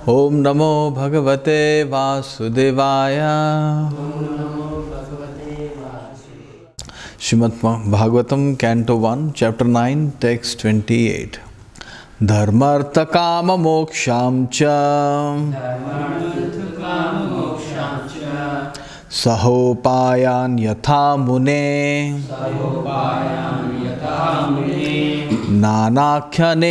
ओम नमो भगवते वासुदेवाय। Shrimad Bhagavatam canto 1 chapter 9 text 28। धर्मार्थ काम मोक्षां च सहोपायान यथा मुने नानाख्यानेतिहासेषु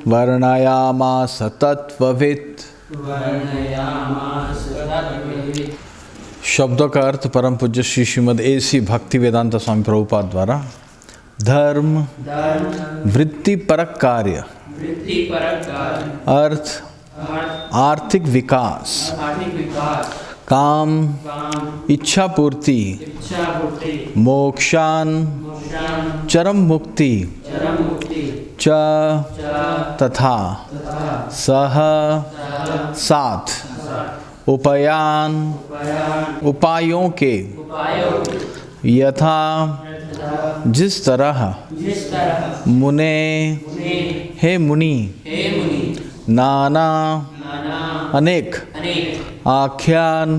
वर्णयामास तत्त्ववित्। शब्दों का अर्थ परम पूज्य श्री श्रीमद् एसी भक्ति वेदांत स्वामी प्रभुपाद द्वारा। धर्म वृत्ति परक कार्य, अर्थ आर्थिक विकास, काम इच्छा पूर्ति, मोक्षान चरम मुक्ति, च तथा, सह साथ, उपायान उपायों के, यथा जिस तरह, मुने हे मुनि, नाना अनेक, आख्यान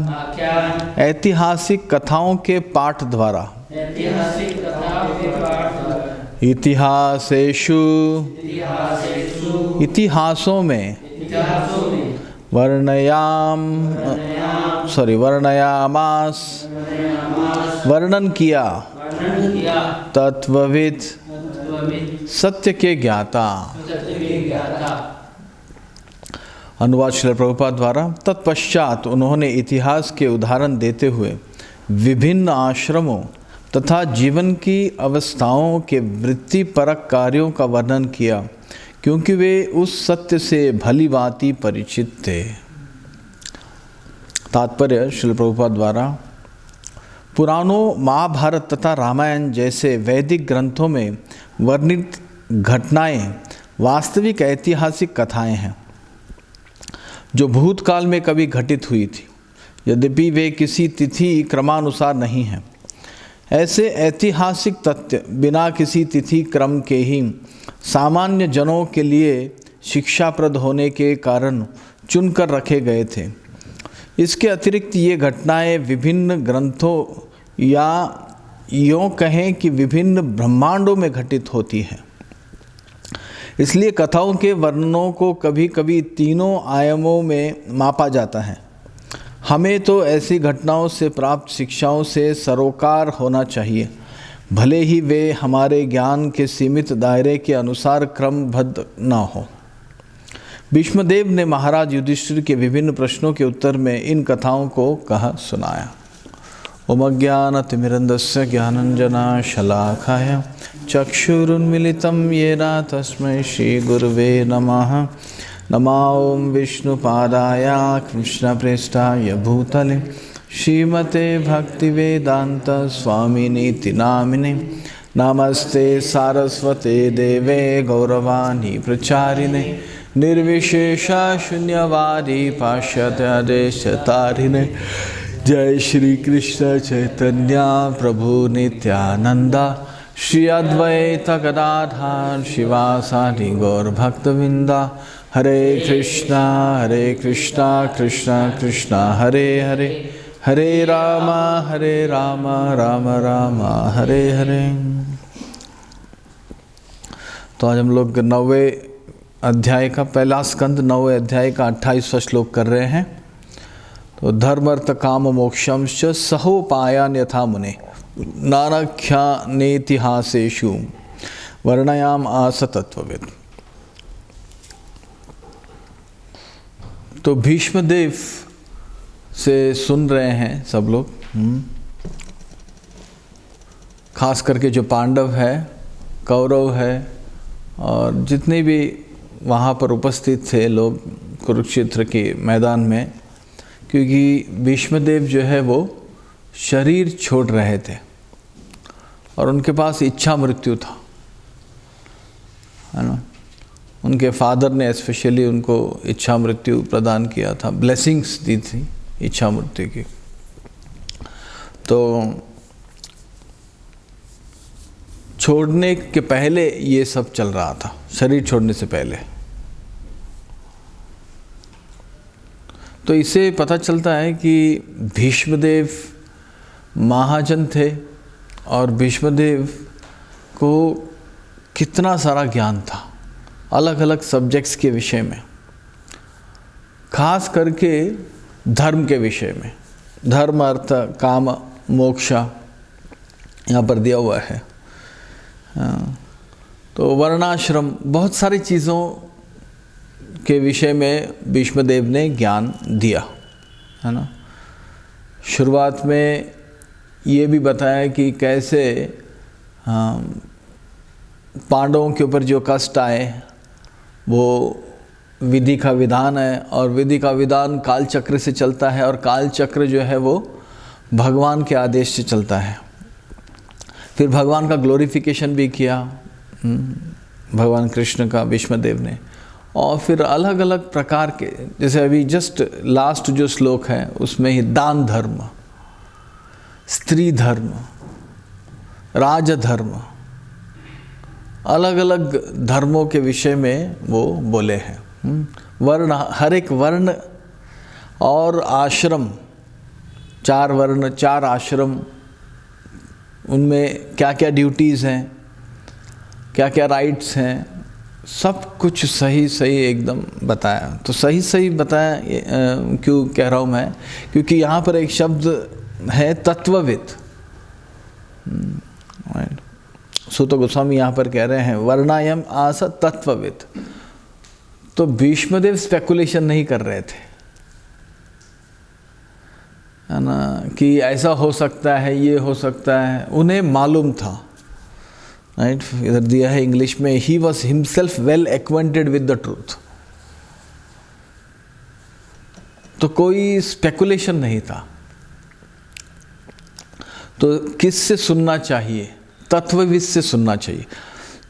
ऐतिहासिक कथाओं के पाठ द्वारा, इतिहासेषु इतिहासों में, वर्णयामास वर्णन किया, तत्वविद सत्य के ज्ञाता। अनुवाद श्रील प्रभुपाद द्वारा। तत्पश्चात उन्होंने इतिहास के उदाहरण देते हुए विभिन्न आश्रमों तथा जीवन की अवस्थाओं के वृत्ति परक कार्यों का वर्णन किया, क्योंकि वे उस सत्य से भली भांति परिचित थे। तात्पर्य श्रील प्रभुपाद द्वारा। पुराणों, महाभारत तथा रामायण जैसे वैदिक ग्रंथों में वर्णित घटनाएं वास्तविक ऐतिहासिक कथाएं हैं जो भूतकाल में कभी घटित हुई थी, यद्यपि वे किसी तिथि क्रमानुसार नहीं हैं। ऐसे ऐतिहासिक तथ्य बिना किसी तिथि क्रम के ही सामान्य जनों के लिए शिक्षाप्रद होने के कारण चुनकर रखे गए थे। इसके अतिरिक्त ये घटनाएं विभिन्न ग्रंथों या यूँ कहें कि विभिन्न ब्रह्मांडों में घटित होती हैं। इसलिए कथाओं के वर्णनों को कभी कभी तीनों आयामों में मापा जाता है। हमें तो ऐसी घटनाओं से प्राप्त शिक्षाओं से सरोकार होना चाहिए, भले ही वे हमारे ज्ञान के सीमित दायरे के अनुसार क्रमबद्ध न हो। भीष्मदेव ने महाराज युधिष्ठिर के विभिन्न प्रश्नों के उत्तर में इन कथाओं को कहा सुनाया। ओम अज्ञानतिमिरन्धस्य ज्ञानञ्जनशलाकाय चक्षुरुन्मीलितं येन तस्मै श्रीगुरवे नमः। नमो ओं विष्णुपादाय कृष्णप्रेष्ठाय भूतले श्रीमते भक्तिवेदांत स्वामिनीति नामिने। नमस्ते सारस्वते देवे गौरवाणी प्रचारिणे निर्विशेष शून्यवादी पाश्चात्य देशतारिणे। जय श्री कृष्ण चैतन्य प्रभु नित्यानंदा श्री अद्वैत गदाधर शिवासादि गौर भक्तविंदा। हरे कृष्णा कृष्णा कृष्णा हरे हरे, हरे राम राम राम हरे हरे। तो आज हम लोग 9वें अध्याय का पहला स्कंद 9वें अध्याय का 28वां श्लोक कर रहे हैं। तो धर्म अर्थ काम मोक्षं च सहोपायान यथा मुने नानाख्यानेतिहासेषु वर्णयामास तत्त्ववित्। तो भीष्मदेव से सुन रहे हैं सब लोग, खास करके जो पांडव है, कौरव है और जितने भी वहाँ पर उपस्थित थे लोग कुरुक्षेत्र के मैदान में, क्योंकि भीष्मदेव जो है वो शरीर छोड़ रहे थे और उनके पास इच्छा मृत्यु था, है ना। उनके फादर ने स्पेशली उनको इच्छा मृत्यु प्रदान किया था, ब्लेसिंग्स दी थी इच्छा मृत्यु की। तो छोड़ने के पहले ये सब चल रहा था, शरीर छोड़ने से पहले। तो इससे पता चलता है कि भीष्मदेव महाजन थे और भीष्मदेव को कितना सारा ज्ञान था अलग अलग सब्जेक्ट्स के विषय में, खास करके धर्म के विषय में। धर्म, अर्थ, काम, मोक्ष यहाँ पर दिया हुआ है। तो वर्णाश्रम, बहुत सारी चीज़ों के विषय में भीष्मदेव ने ज्ञान दिया, है ना। शुरुआत में ये भी बताया कि कैसे पांडवों के ऊपर जो कष्ट आए वो विधि का विधान है, और विधि का विधान काल चक्र से चलता है, और काल चक्र जो है वो भगवान के आदेश से चलता है। फिर भगवान का ग्लोरिफिकेशन भी किया भगवान कृष्ण का भीष्मदेव ने। और फिर अलग अलग प्रकार के, जैसे अभी जस्ट लास्ट जो श्लोक है उसमें ही दान धर्म, स्त्री धर्म, राजधर्म, अलग अलग धर्मों के विषय में वो बोले हैं। वर्ण, हर एक वर्ण और आश्रम, 4 वर्ण 4 आश्रम, उनमें क्या क्या ड्यूटीज़ हैं, क्या क्या राइट्स हैं, सब कुछ सही सही एकदम बताया। तो सही सही बताया क्यों कह रहा हूँ मैं, क्योंकि यहाँ पर एक शब्द है तत्वविद। सूत गोस्वामी यहाँ पर कह रहे हैं वर्णायम आस तत्वविद। तो भीष्मदेव स्पेकुलेशन नहीं कर रहे थे, है ना, कि ऐसा हो सकता है, ये हो सकता है। उन्हें मालूम था, राइट। इधर दिया है इंग्लिश में, he was himself well acquainted with the truth. तो कोई स्पेकुलेशन नहीं था। तो किससे सुनना चाहिए? तत्वविद से सुनना चाहिए।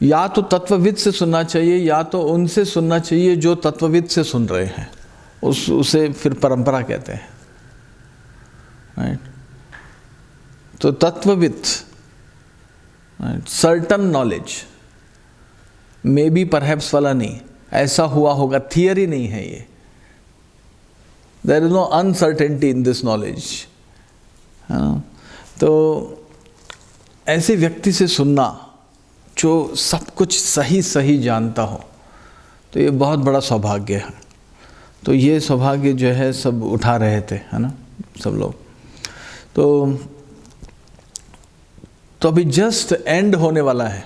या तो तत्वविद से सुनना चाहिए, या तो उनसे सुनना चाहिए जो तत्वविद से सुन रहे हैं। उसे फिर परंपरा कहते हैं, राइट। तो तत्वविद, certain knowledge, may be perhaps वाला नहीं, ऐसा हुआ होगा, थियरी नहीं है ये। There is no uncertainty in this knowledge. तो ऐसे व्यक्ति से सुनना जो सब कुछ सही सही जानता हो, तो ये बहुत बड़ा सौभाग्य है। तो ये सौभाग्य जो है सब उठा रहे थे, है ना, सब लोग। तो अभी जस्ट एंड होने वाला है।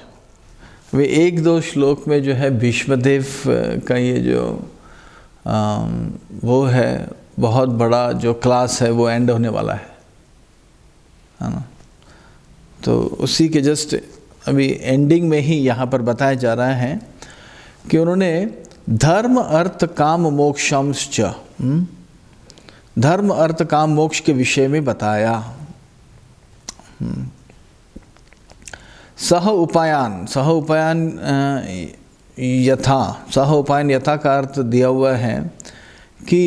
वे 1-2 श्लोक में जो है भीष्मदेव का ये जो वो है बहुत बड़ा जो क्लास है वो एंड होने वाला है ना। तो उसी के जस्ट अभी एंडिंग में ही यहाँ पर बताया जा रहा है कि उन्होंने धर्म अर्थ काम मोक्षंश्च, धर्म अर्थ काम मोक्ष के विषय में बताया। सह उपायन यथा का अर्थ दिया हुआ है कि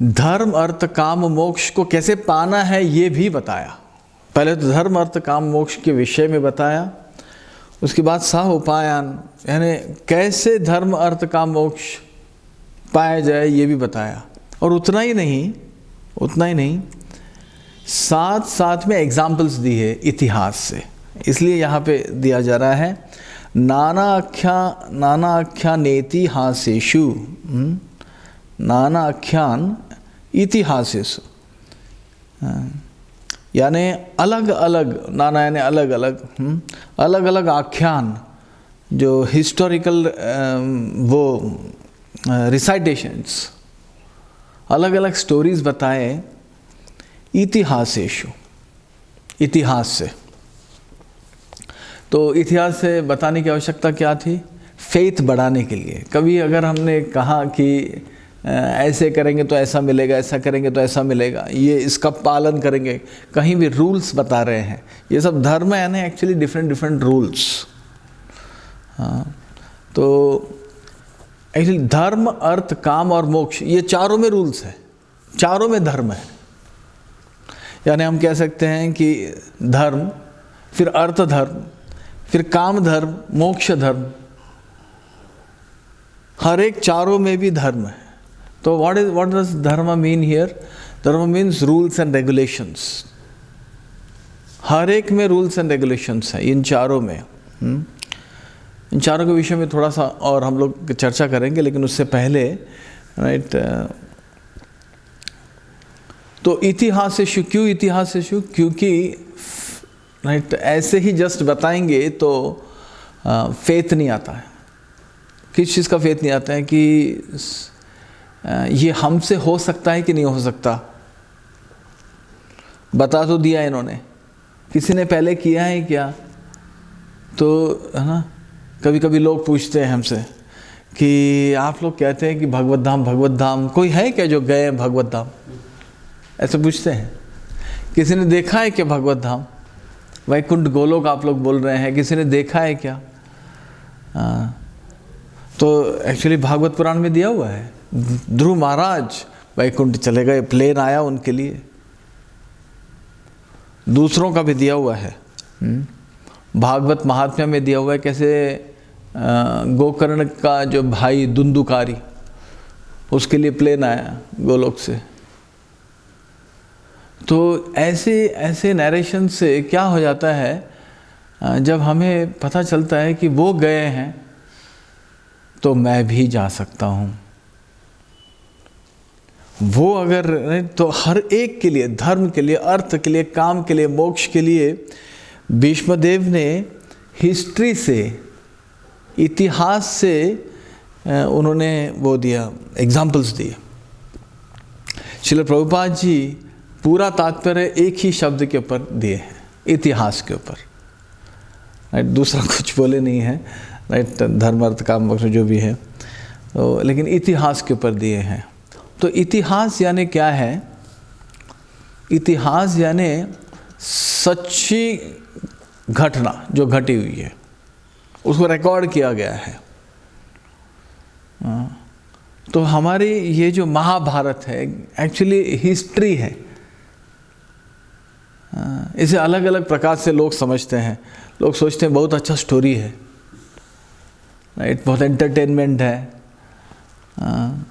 धर्म अर्थ काम मोक्ष को कैसे पाना है ये भी बताया। पहले तो धर्म अर्थ काम मोक्ष के विषय में बताया, उसके बाद सह उपायन यानी कैसे धर्म अर्थ काम मोक्ष पाया जाए ये भी बताया। और उतना ही नहीं, साथ साथ में एग्जाम्पल्स दी है इतिहास से। इसलिए यहाँ पे दिया जा रहा है नाना आख्यानेति हासेषु, नाना आख्यान इतिहासेषु, यानी अलग अलग, नाना यानी अलग अलग आख्यान जो हिस्टोरिकल वो रिसाइटेशंस, अलग अलग स्टोरीज बताए इतिहासेषु, इतिहास से। तो इतिहास से बताने की आवश्यकता क्या थी? फेथ बढ़ाने के लिए। कभी अगर हमने कहा कि ऐसे करेंगे तो ऐसा मिलेगा, ऐसा करेंगे तो ऐसा मिलेगा, ये इसका पालन करेंगे, कहीं भी रूल्स बता रहे हैं, ये सब धर्म है ना, एक्चुअली डिफरेंट रूल्स। हाँ, तो एक्चुअली धर्म अर्थ काम और मोक्ष ये चारों में रूल्स है, चारों में धर्म है। यानी हम कह सकते हैं कि धर्म फिर अर्थ धर्म, फिर काम धर्म, मोक्ष धर्म, हर एक चारों में भी धर्म है। तो व्हाट डज धर्म मीन हियर? धर्म मीन्स रूल्स एंड रेगुलेशंस। हर एक में रूल्स एंड रेगुलेशंस है, इन चारों में। इन चारों के विषय में थोड़ा सा और हम लोग चर्चा करेंगे, लेकिन उससे पहले राइट, तो इतिहास इशू, क्यों इतिहास इशू? क्योंकि राइट ऐसे ही जस्ट बताएंगे तो फेथ नहीं आता है। किस चीज़ का फेथ नहीं आता है? कि ये हमसे हो सकता है कि नहीं हो सकता। बता तो दिया इन्होंने, किसी ने पहले किया है क्या? तो है ना, कभी कभी लोग पूछते हैं हमसे कि आप लोग कहते हैं कि भगवत धाम, कोई है क्या जो गए हैं भगवत धाम? ऐसे पूछते हैं। किसी ने देखा है क्या भगवत धाम? वैकुंठ गोलोक आप लोग बोल रहे हैं, किसी ने देखा है क्या? तो एक्चुअली भागवत पुराण में दिया हुआ है, ध्रुव महाराज वैकुंठ चले गए, प्लेन आया उनके लिए। दूसरों का भी दिया हुआ है, भागवत महात्म्य में दिया हुआ है, कैसे गोकर्ण का जो भाई दुंदुकारी, उसके लिए प्लेन आया गोलोक से। तो ऐसे नरेशन से क्या हो जाता है, जब हमें पता चलता है कि वो गए हैं तो मैं भी जा सकता हूँ। वो अगर, तो हर एक के लिए, धर्म के लिए, अर्थ के लिए, काम के लिए, मोक्ष के लिए भीष्मदेव ने हिस्ट्री से, इतिहास से उन्होंने वो दिया, एग्जाम्पल्स दिए। श्रील प्रभुपाद जी पूरा तात्पर्य एक ही शब्द के ऊपर दिए हैं, इतिहास के ऊपर, राइट। दूसरा कुछ बोले नहीं है, राइट, धर्म अर्थ काम मोक्ष जो भी है, तो लेकिन इतिहास के ऊपर दिए हैं। तो इतिहास यानी क्या है? इतिहास यानी सच्ची घटना जो घटी हुई है, उसको रिकॉर्ड किया गया है। तो हमारी ये जो महाभारत है एक्चुअली हिस्ट्री है। इसे अलग अलग प्रकार से लोग समझते हैं। लोग सोचते हैं बहुत अच्छा स्टोरी है, राइट, बहुत एंटरटेनमेंट है,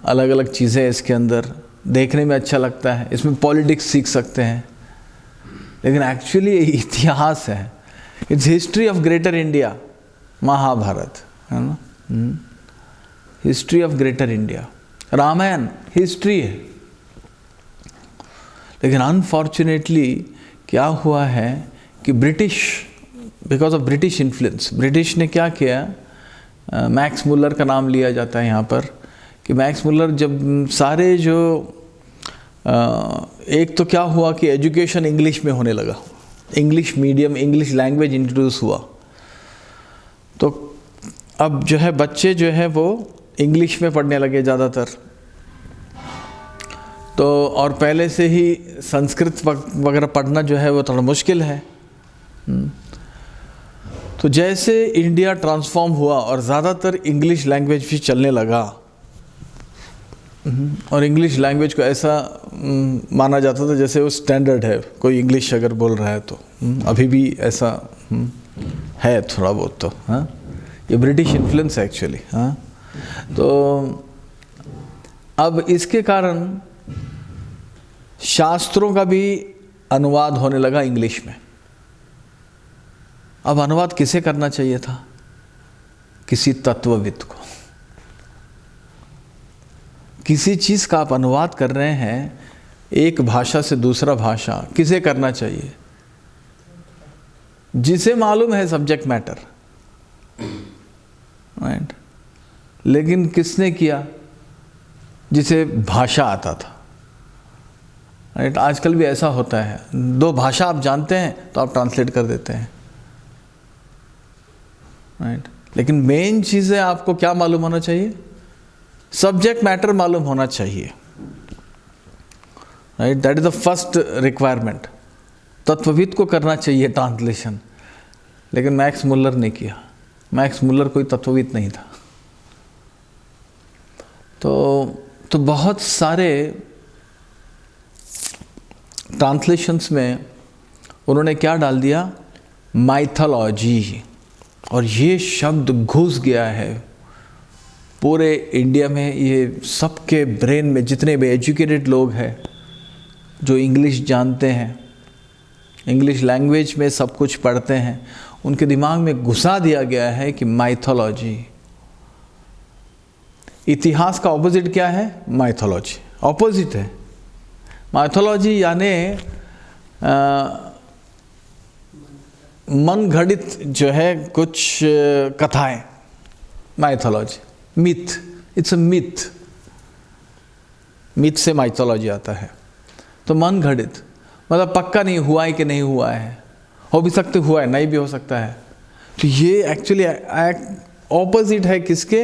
अलग अलग चीज़ें इसके अंदर देखने में अच्छा लगता है, इसमें पॉलिटिक्स सीख सकते हैं। लेकिन एक्चुअली इतिहास है, it's history of greater India, Mahabharat है ना, history of greater India. Ramayan history है। लेकिन अनफॉर्चुनेटली क्या हुआ है कि British, because of British influence, British ने क्या किया, मैक्स मुलर का नाम लिया जाता है यहाँ पर, कि मैक्स मुलर जब सारे जो एक तो क्या हुआ कि एजुकेशन इंग्लिश में होने लगा, English medium, English language introduce हुआ, तो अब जो है बच्चे जो है वो इंग्लिश में पढ़ने लगे ज़्यादातर। तो और पहले से ही संस्कृत वगैरह पढ़ना जो है वो थोड़ा मुश्किल है। तो जैसे इंडिया ट्रांसफॉर्म हुआ और ज़्यादातर इंग्लिश लैंग्वेज भी चलने लगा, और इंग्लिश लैंग्वेज को ऐसा माना जाता था जैसे वो स्टैंडर्ड है, कोई इंग्लिश अगर बोल रहा है तो अभी भी ऐसा है थोड़ा बहुत। तो हाँ, ये ब्रिटिश इन्फ्लुएंस है एक्चुअली। हाँ, तो अब इसके कारण शास्त्रों का भी अनुवाद होने लगा इंग्लिश में। अब अनुवाद किसे करना चाहिए था? किसी तत्वविद को। किसी चीज़ का आप अनुवाद कर रहे हैं एक भाषा से दूसरा भाषा, किसे करना चाहिए? जिसे मालूम है सब्जेक्ट मैटर, राइट। लेकिन किसने किया? जिसे भाषा आता था, राइट। आजकल भी ऐसा होता है, दो भाषा आप जानते हैं तो आप ट्रांसलेट कर देते हैं, राइट। लेकिन मेन चीज़ है आपको क्या मालूम होना चाहिए? सब्जेक्ट मैटर मालूम होना चाहिए, right. That is the first requirement. तत्वविद को करना चाहिए ट्रांसलेशन, लेकिन मैक्स मुलर ने किया। मैक्स मुलर कोई तत्वविद नहीं था। तो बहुत सारे ट्रांसलेशंस में उन्होंने क्या डाल दिया माइथोलॉजी, और ये शब्द घुस गया है पूरे इंडिया में। ये सबके ब्रेन में, जितने भी एजुकेटेड लोग हैं जो इंग्लिश जानते हैं, इंग्लिश लैंग्वेज में सब कुछ पढ़ते हैं, उनके दिमाग में घुसा दिया गया है कि माइथोलॉजी। इतिहास का ऑपोजिट क्या है? माइथोलॉजी ऑपोजिट है। माइथोलॉजी यानी मन घड़ित जो है कुछ कथाएं, mythology. Myth, it's a myth, myth से माइथोलॉजी आता है। तो मन घड़ित मतलब पक्का नहीं हुआ है कि नहीं हुआ है, हो भी सकता हुआ है, नहीं भी हो सकता है। तो ये एक्चुअली ऑपोजिट है किसके?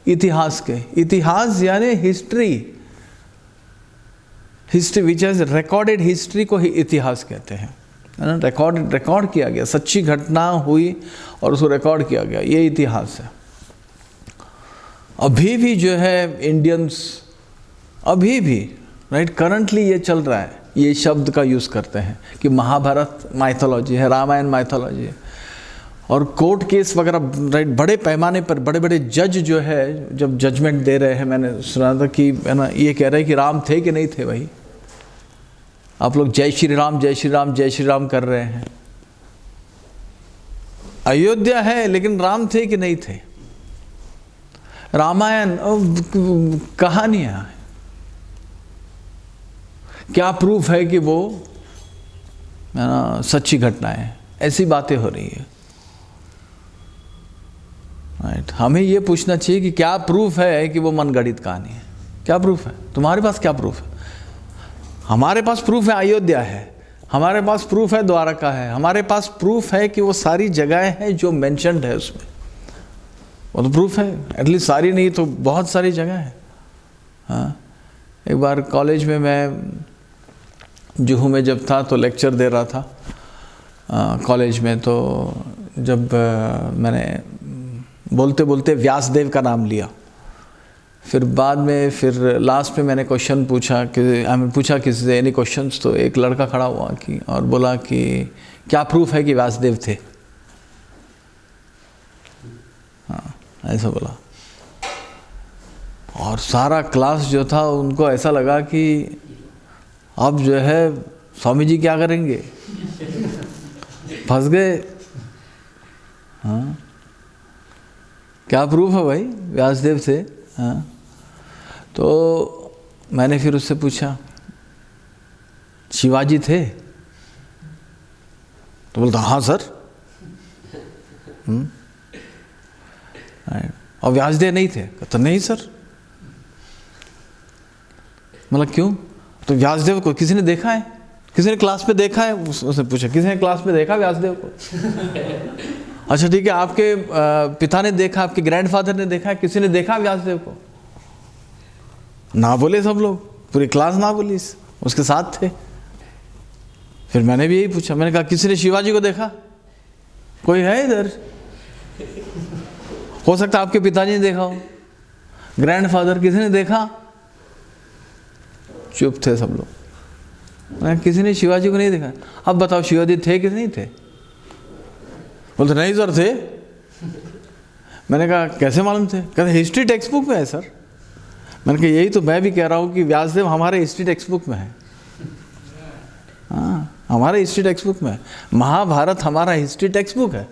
इतिहास के। इतिहास यानी history, history which has recorded history को ही इतिहास कहते हैं, है ना। रिकॉर्ड किया गया, सच्ची घटना हुई और उसको रिकॉर्ड किया गया, ये इतिहास है। अभी भी जो है इंडियंस, अभी भी राइट, करंटली ये चल रहा है, ये शब्द का यूज़ करते हैं कि महाभारत माइथोलॉजी है, रामायण माइथोलॉजी है। और कोर्ट केस वगैरह राइट, बड़े पैमाने पर बड़े बड़े जज जो है जब जजमेंट दे रहे हैं, मैंने सुना था कि है ना, ये कह रहे हैं कि राम थे कि नहीं थे। भाई आप लोग जय श्री राम जय श्री राम जय श्री राम कर रहे हैं, अयोध्या है लेकिन राम थे कि नहीं थे? रामायण कहानियां हैं, क्या प्रूफ है कि वो है ना सच्ची घटनाएं हैं? ऐसी बातें हो रही है राइट। हमें ये पूछना चाहिए कि क्या प्रूफ है कि वो मनगढ़ित कहानी है? क्या प्रूफ है? तुम्हारे पास क्या प्रूफ है? हमारे पास प्रूफ है अयोध्या है, हमारे पास प्रूफ है द्वारका है, हमारे पास प्रूफ है कि वो सारी जगहें हैं जो मेंशन्ड है उसमें, वो तो प्रूफ है। एटलीस्ट सारी नहीं तो बहुत सारी जगह है। हाँ, एक बार कॉलेज में मैं जुहू में जब था तो लेक्चर दे रहा था कॉलेज में। तो जब मैंने बोलते बोलते व्यासदेव का नाम लिया, फिर बाद में फिर लास्ट में मैंने क्वेश्चन पूछा किसी से एनी क्वेश्चंस, तो एक लड़का खड़ा हुआ कि और बोला कि क्या प्रूफ है कि व्यासदेव थे? हाँ, ऐसा बोला। और सारा क्लास जो था उनको ऐसा लगा कि अब जो है स्वामी जी क्या करेंगे, फंस गए। हाँ, क्या प्रूफ है भाई व्यासदेव से? हाँ, तो मैंने फिर उससे पूछा शिवाजी थे? तो बोलता हाँ सर। और व्यासदेव नहीं थे? कहता नहीं सर। मतलब क्यों? तो व्यासदेव को किसी ने देखा है? किसी ने क्लास में देखा है? उसने पूछा किसी ने क्लास में देखा व्यासदेव को? अच्छा ठीक है, आपके पिता ने देखा, आपके ग्रैंडफादर ने देखा है, किसी ने देखा व्यासदेव को? ना बोले सब लोग, पूरी क्लास ना बोली, उसके साथ थे। फिर मैंने भी यही पूछा, मैंने कहा किसी ने शिवाजी को देखा? कोई है इधर? हो सकता आपके पिताजी ने देखा हो, ग्रैंडफादर, किसी ने देखा? चुप थे सब लोग। किसी ने शिवाजी को नहीं देखा। अब बताओ शिवाजी थे कि नहीं थे? बोलते नहीं सर थे। मैंने कहा कैसे मालूम थे? कहते हिस्ट्री टेक्स्ट बुक में है सर। मैंने कहा यही तो मैं भी कह रहा हूँ कि व्यासदेव हमारे हिस्ट्री टेक्स्ट बुक में है। हाँ, हमारे हिस्ट्री टेक्स्ट बुक में है। महाभारत हमारा हिस्ट्री टेक्स्ट बुक है।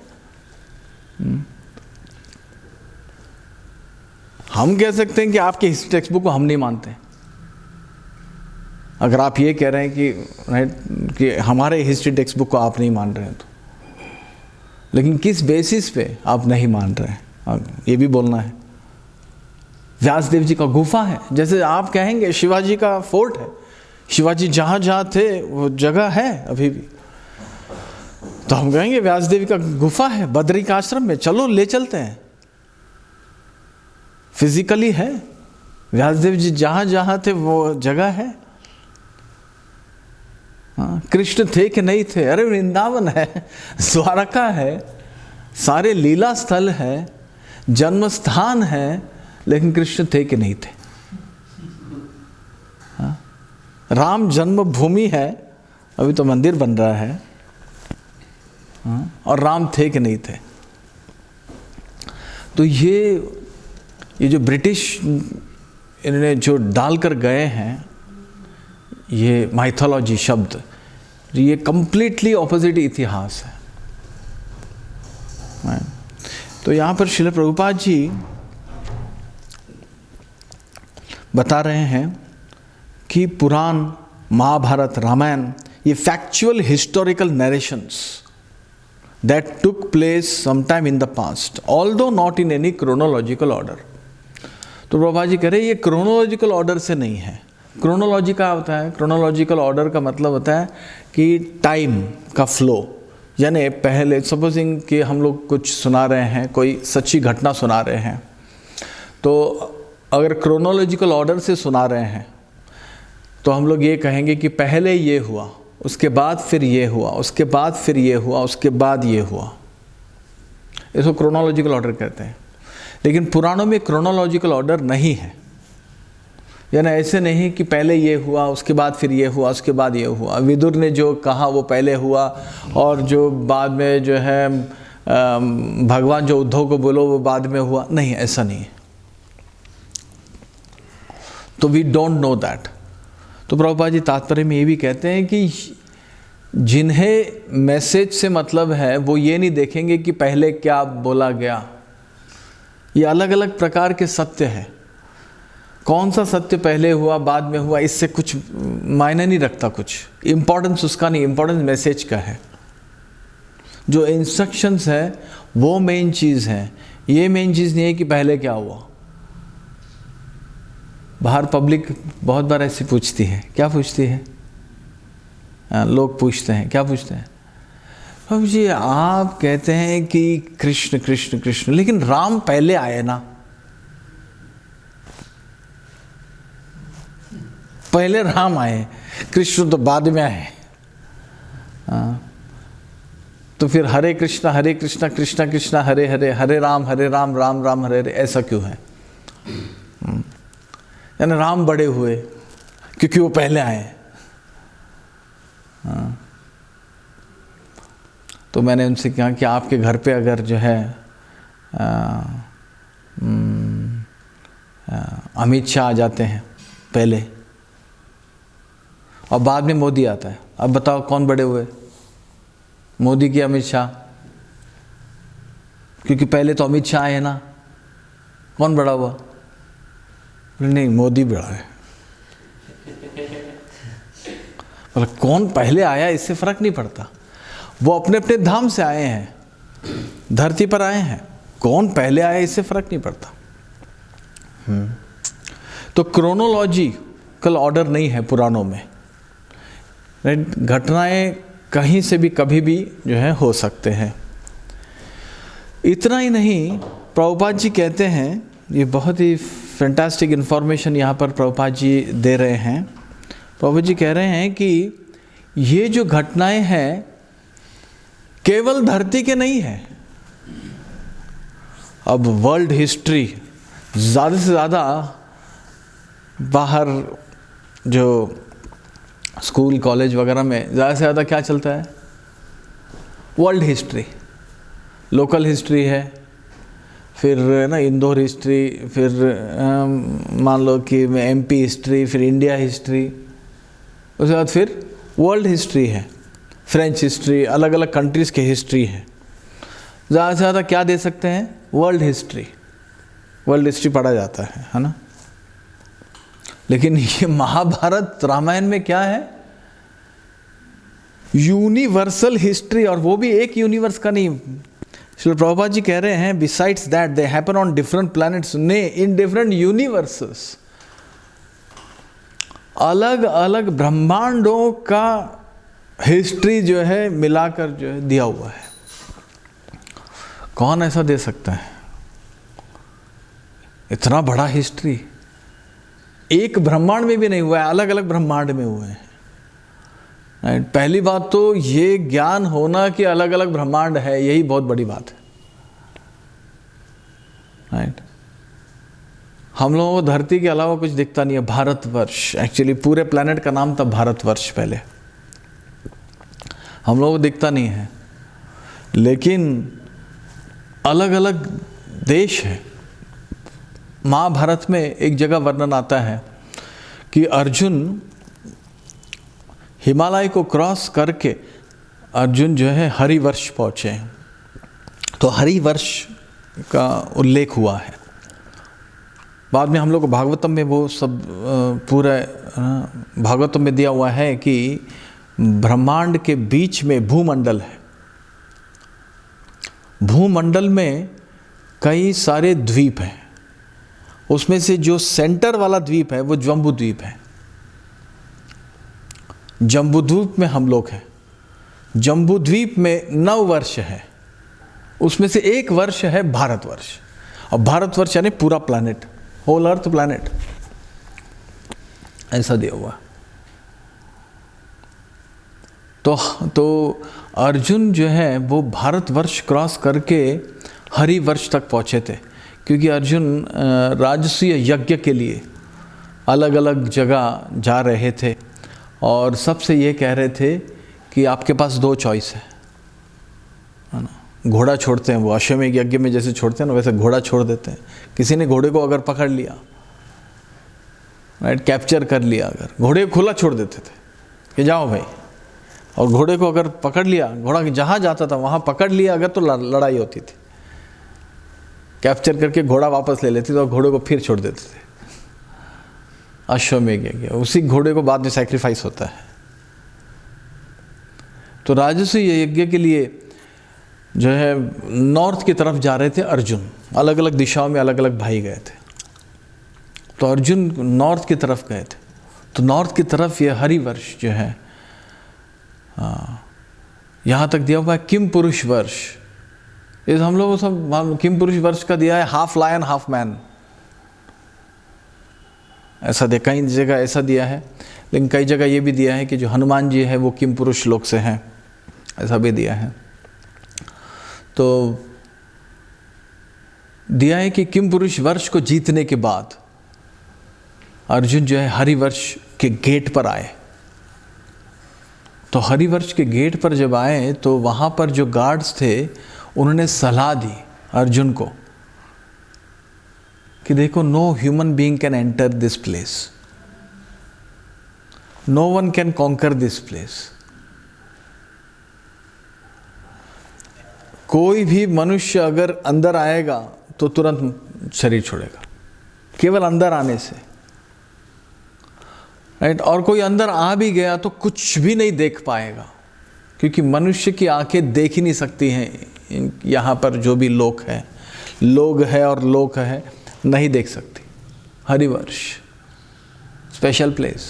हम कह सकते हैं कि आपके हिस्ट्री टेक्स्ट बुक को हम नहीं मानते, अगर आप ये कह रहे हैं कि हमारे हिस्ट्री टेक्स्ट बुक को आप नहीं मान रहे हैं तो। लेकिन किस बेसिस पे आप नहीं मान रहे हैं, ये भी बोलना है। व्यासदेव जी का गुफा है, जैसे आप कहेंगे शिवाजी का फोर्ट है, शिवाजी जहाँ जहाँ थे वो जगह है अभी भी, तो हम कहेंगे व्यासदेव का गुफा है बद्री का आश्रम में, चलो ले चलते हैं। फिजिकली है, व्यासदेव जी जहाँ जहाँ थे वो जगह है। हाँ, कृष्ण थे कि नहीं थे? अरे वृंदावन है, द्वारका है, सारे लीला स्थल है, जन्म स्थान है, लेकिन कृष्ण थे कि नहीं थे? हाँ, राम जन्मभूमि है, अभी तो मंदिर बन रहा है। और राम थे कि नहीं थे। तो ये जो ब्रिटिश इन्होंने जो डालकर गए हैं ये माइथोलॉजी शब्द, ये कंप्लीटली ऑपोजिट इतिहास है। तो यहाँ पर श्रील प्रभुपाद जी बता रहे हैं कि पुराण, महाभारत, रामायण ये factual historical narrations that took place sometime in the past, although not in any chronological order। तो प्रभुपाद जी कह रहे हैं ये क्रोनोलॉजिकल ऑर्डर से नहीं है। क्रोनोलॉजी क्या होता है? क्रोनोलॉजिकल ऑर्डर का मतलब होता है कि टाइम का फ्लो, यानी पहले सपोजिंग कि हम लोग कुछ सुना रहे हैं, कोई सच्ची घटना सुना रहे हैं, तो अगर क्रोनोलॉजिकल ऑर्डर से सुना रहे हैं तो हम लोग ये कहेंगे कि पहले ये हुआ, उसके बाद फिर ये हुआ, उसके बाद फिर ये हुआ, उसके बाद ये हुआ। इसको क्रोनोलॉजिकल ऑर्डर कहते हैं। लेकिन पुराणों में क्रोनोलॉजिकल ऑर्डर नहीं है, यानी ऐसे नहीं कि पहले ये हुआ, उसके बाद फिर ये हुआ, उसके बाद ये हुआ। विदुर ने जो कहा वो पहले हुआ और जो बाद में जो है भगवान जो उद्धव को बोलो वो बाद में हुआ, नहीं, ऐसा नहीं है। तो वी डोंट नो दैट। तो प्रभुपाद जी तात्पर्य में ये भी कहते हैं कि जिन्हें मैसेज से मतलब है वो ये नहीं देखेंगे कि पहले क्या बोला गया। ये अलग अलग प्रकार के सत्य हैं। कौन सा सत्य पहले हुआ बाद में हुआ इससे कुछ मायने नहीं रखता, कुछ इम्पोर्टेंस उसका नहीं, इम्पोर्टेंस मैसेज का है। जो इंस्ट्रक्शंस है वो मेन चीज़ है, ये मेन चीज़ नहीं है कि पहले क्या हुआ। बाहर पब्लिक बहुत बार ऐसी पूछती है, क्या पूछती है? लोग पूछते हैं, क्या पूछते हैं? अब जी आप कहते हैं कि कृष्ण कृष्ण कृष्ण, लेकिन राम पहले आए ना, पहले राम आए, कृष्ण तो बाद में आए। तो फिर हरे कृष्णा कृष्णा कृष्णा हरे हरे, हरे राम राम राम हरे हरे, ऐसा क्यों है? यानी राम बड़े हुए क्योंकि वो पहले आए। तो मैंने उनसे कहा कि आपके घर पे अगर जो है अमित शाह आ जाते हैं पहले और बाद में मोदी आता है, अब बताओ कौन बड़े हुए, मोदी की अमित शाह? क्योंकि पहले तो अमित शाह है ना, कौन बड़ा हुआ? नहीं, मोदी बड़ा है। मतलब कौन पहले आया इससे फर्क नहीं पड़ता, वो अपने अपने धाम से आए हैं, धरती पर आए हैं, कौन पहले आया इससे फर्क नहीं पड़ता। तो क्रोनोलॉजिकल ऑर्डर नहीं है पुराणों में। घटनाएं कहीं से भी कभी भी जो है हो सकते हैं। इतना ही नहीं, प्रभुपाद जी कहते हैं, ये बहुत ही फैंटास्टिक इन्फॉर्मेशन यहाँ पर प्रभुपाद जी दे रहे हैं। प्रभुपाद जी कह रहे हैं कि ये जो घटनाएं हैं केवल धरती के नहीं है। अब वर्ल्ड हिस्ट्री ज़्यादा से ज़्यादा बाहर जो स्कूल कॉलेज वगैरह में ज़्यादा से ज़्यादा क्या चलता है? World history. लोकल हिस्ट्री है, फिर ना इंदौर हिस्ट्री, फिर मान लो कि एमपी हिस्ट्री, फिर इंडिया हिस्ट्री, उसके बाद फिर वर्ल्ड हिस्ट्री है, फ्रेंच हिस्ट्री, अलग अलग कंट्रीज़ की हिस्ट्री है। ज़्यादा से ज़्यादा क्या दे सकते हैं? World history. वर्ल्ड हिस्ट्री पढ़ा जाता है ना। लेकिन ये महाभारत रामायण में क्या है? यूनिवर्सल हिस्ट्री, और वो भी एक यूनिवर्स का नहीं। श्री प्रभुपाद जी कह रहे हैं besides that they happen on different planets, ने इन डिफरेंट यूनिवर्सेस। अलग अलग ब्रह्मांडों का हिस्ट्री जो है मिलाकर जो है दिया हुआ है। कौन ऐसा दे सकता है? इतना बड़ा हिस्ट्री एक ब्रह्मांड में भी नहीं हुआ है, अलग अलग ब्रह्मांड में हुए हैं। राइट। पहली बात तो ये ज्ञान होना कि अलग अलग ब्रह्मांड है, यही बहुत बड़ी बात है। राइट। हम लोगों को धरती के अलावा कुछ दिखता नहीं है। भारतवर्ष, एक्चुअली पूरे प्लेनेट का नाम था भारतवर्ष पहले, हम लोगों को दिखता नहीं है। लेकिन अलग अलग देश हैं। महाभारत में एक जगह वर्णन आता है कि अर्जुन हिमालय को क्रॉस करके अर्जुन जो है हरिवर्ष पहुँचे हैं। तो हरिवर्ष का उल्लेख हुआ है। बाद में हम लोग को भागवतम में वो सब पूरा भागवतम में दिया हुआ है कि ब्रह्मांड के बीच में भूमंडल है। भूमंडल में कई सारे द्वीप हैं। उसमें से जो सेंटर वाला द्वीप है वो जम्बू द्वीप है। जम्बू द्वीप में हम लोग हैं। जम्बू द्वीप में 9 वर्ष है। उसमें से 1 वर्ष है भारतवर्ष। और भारतवर्ष यानी पूरा प्लैनेट, होल अर्थ प्लैनेट, ऐसा दिया हुआ। तो अर्जुन जो है वो भारतवर्ष क्रॉस करके हरिवर्ष तक पहुँचे थे, क्योंकि अर्जुन राजसूय यज्ञ के लिए अलग अलग जगह जा रहे थे और सबसे ये कह रहे थे कि आपके पास 2 चॉइस है ना। घोड़ा छोड़ते हैं वो, अश्वमेध यज्ञ में जैसे छोड़ते हैं ना, वैसे घोड़ा छोड़ देते हैं। किसी ने घोड़े को अगर पकड़ लिया, राइट, कैप्चर कर लिया, अगर घोड़े को खुला छोड़ देते थे कि जाओ भाई, और घोड़े को अगर पकड़ लिया, घोड़ा जहाँ जाता था वहाँ पकड़ लिया अगर, तो लड़ाई होती थी। कैप्चर करके घोड़ा वापस ले लेते थे और घोड़े को फिर छोड़ देते थे। अश्वमेध यज्ञ, उसी घोड़े को बाद में सैक्रिफाइस होता है। तो राजसूय यज्ञ के लिए जो है नॉर्थ की तरफ जा रहे थे अर्जुन। अलग अलग दिशाओं में अलग अलग भाई गए थे। तो अर्जुन नॉर्थ की तरफ गए थे। तो नॉर्थ की तरफ ये हरिवर्ष जो है, यहाँ तक दिया हुआ है किम पुरुष वर्ष। इस हम लोग सब किम पुरुष वर्ष का दिया है हाफ लायन हाफ मैन, ऐसा दिया। कई जगह ऐसा दिया है, लेकिन कई जगह ये भी दिया है कि जो हनुमान जी है वो किम पुरुष लोक से हैं, ऐसा भी दिया है। तो दिया है कि किम पुरुष वर्ष को जीतने के बाद अर्जुन जो है हरिवर्ष के गेट पर आए। तो हरिवर्ष के गेट पर जब आए तो वहाँ पर जो गार्ड्स थे उन्होंने सलाह दी अर्जुन को कि देखो, no human being can enter this place, no one can conquer this place. कोई भी मनुष्य अगर अंदर आएगा तो तुरंत शरीर छोड़ेगा, केवल अंदर आने से, राइट। और कोई अंदर आ भी गया तो कुछ भी नहीं देख पाएगा, क्योंकि मनुष्य की आंखें देख ही नहीं सकती हैं। यहाँ पर जो भी लोग है और लोक है, नहीं देख सकती। Harivarsha special place.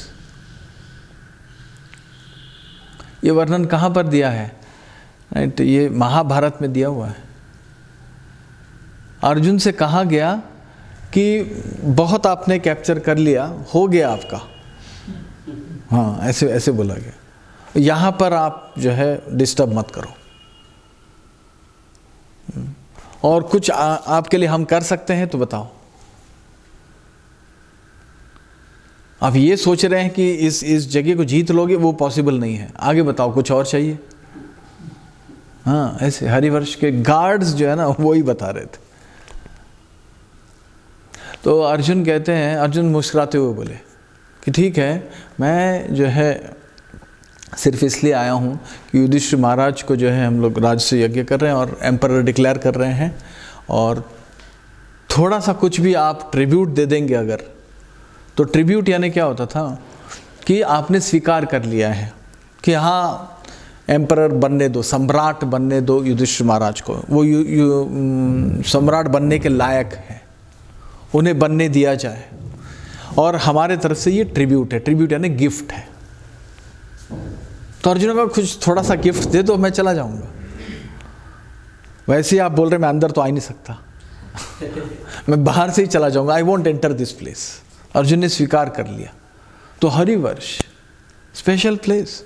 ये वर्णन कहाँ पर दिया है, राइट? ये महाभारत में दिया हुआ है। अर्जुन से कहा गया कि बहुत आपने कैप्चर कर लिया, हो गया आपका, हाँ, ऐसे ऐसे बोला गया। यहाँ पर आप जो है डिस्टर्ब मत करो, और कुछ आपके लिए हम कर सकते हैं तो बताओ। आप ये सोच रहे हैं कि इस जगह को जीत लोगे, वो पॉसिबल नहीं है। आगे बताओ, कुछ और चाहिए? हाँ, ऐसे हरिवर्ष के गार्ड्स जो है ना, वो ही बता रहे थे। तो अर्जुन कहते हैं, अर्जुन मुस्कुराते हुए बोले कि ठीक है, मैं जो है सिर्फ इसलिए आया हूँ कि युधिष्ठिर महाराज को जो है हम लोग राजसूय यज्ञ कर रहे हैं और एम्परर डिक्लेयर कर रहे हैं, और थोड़ा सा कुछ भी आप ट्रिब्यूट दे देंगे अगर, तो ट्रिब्यूट यानी क्या होता था कि आपने स्वीकार कर लिया है कि हाँ, एम्परर बनने दो, सम्राट बनने दो युधिष्ठिर महाराज को, वो सम्राट बनने के लायक है, उन्हें बनने दिया जाए, और हमारे तरफ से ये ट्रिब्यूट है। ट्रिब्यूट यानी गिफ्ट है। तो अर्जुन का कुछ थोड़ा सा गिफ्ट दे दो, मैं चला जाऊंगा। वैसे ही आप बोल रहे मैं अंदर तो आ ही नहीं सकता मैं बाहर से ही चला जाऊंगा, I want enter this place. Arjun ने स्वीकार कर लिया। तो हरिवर्ष स्पेशल प्लेस।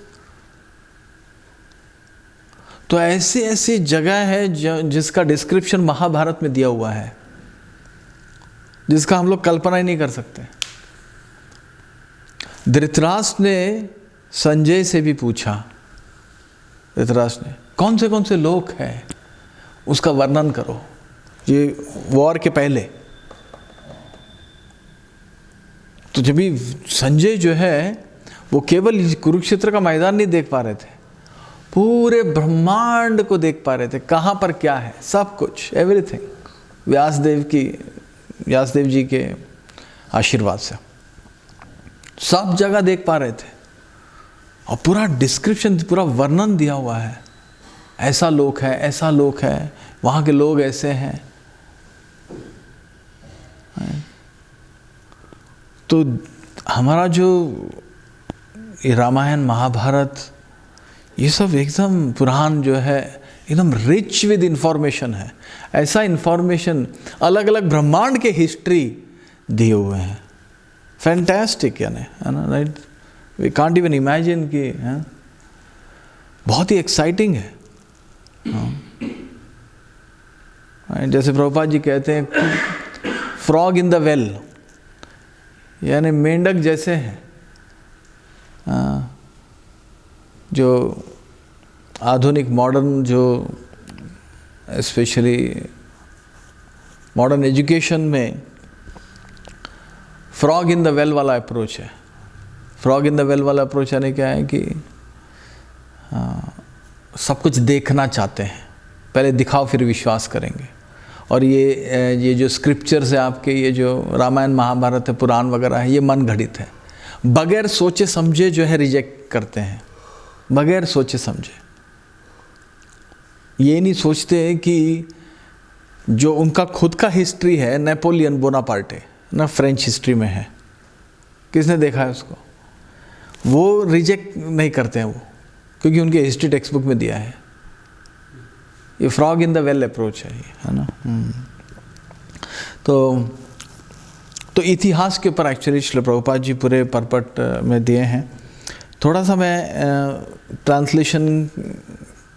तो ऐसी ऐसी जगह है जिसका डिस्क्रिप्शन महाभारत में दिया हुआ है, जिसका हम लोग कल्पना ही नहीं कर सकते। धृतराष्ट्र ने संजय से भी पूछा, धृतराष्ट्र ने, कौन से लोग हैं उसका वर्णन करो, ये वॉर के पहले। तो जब भी संजय जो है वो केवल कुरुक्षेत्र का मैदान नहीं देख पा रहे थे, पूरे ब्रह्मांड को देख पा रहे थे, कहाँ पर क्या है, सब कुछ, एवरीथिंग, व्यासदेव जी के आशीर्वाद से सब जगह देख पा रहे थे। और पूरा डिस्क्रिप्शन, पूरा वर्णन दिया हुआ है, ऐसा लोक है, ऐसा लोक है, वहाँ के लोग ऐसे हैं। तो हमारा जो ये रामायण महाभारत ये सब एकदम पुराण जो है एकदम रिच विद इंफॉर्मेशन है। ऐसा इंफॉर्मेशन, अलग अलग ब्रह्मांड के हिस्ट्री दिए हुए हैं, फैंटास्टिक, यानी है ना, right. We can't even imagine कि है? बहुत ही एक्साइटिंग है। जैसे प्रभुपाद जी कहते हैं, फ्रॉग इन द वेल, यानी मेंढक जैसे हैं। जो आधुनिक मॉडर्न, जो स्पेशली मॉडर्न एजुकेशन में फ्रॉग इन द वेल वाला अप्रोच है। फ्रॉग इन द वेल वाला अप्रोच यानी क्या है कि सब कुछ देखना चाहते हैं, पहले दिखाओ फिर विश्वास करेंगे। और ये जो स्क्रिप्चर्स है आपके, ये जो रामायण महाभारत है, पुराण वगैरह है, ये मन घड़ित है, बगैर सोचे समझे जो है रिजेक्ट करते हैं, बगैर सोचे समझे। ये नहीं सोचते कि जो उनका खुद का हिस्ट्री है, नेपोलियन बोनापार्टे ना, फ्रेंच हिस्ट्री में है, किसने देखा है उसको, वो रिजेक्ट नहीं करते हैं वो, क्योंकि उनके हिस्ट्री टेक्स्ट बुक में दिया है। ये frog in the well approach है ना। तो इतिहास के ऊपर एक्चुअली श्री प्रभुपाद जी पूरे परपट में दिए हैं। थोड़ा सा मैं ट्रांसलेशन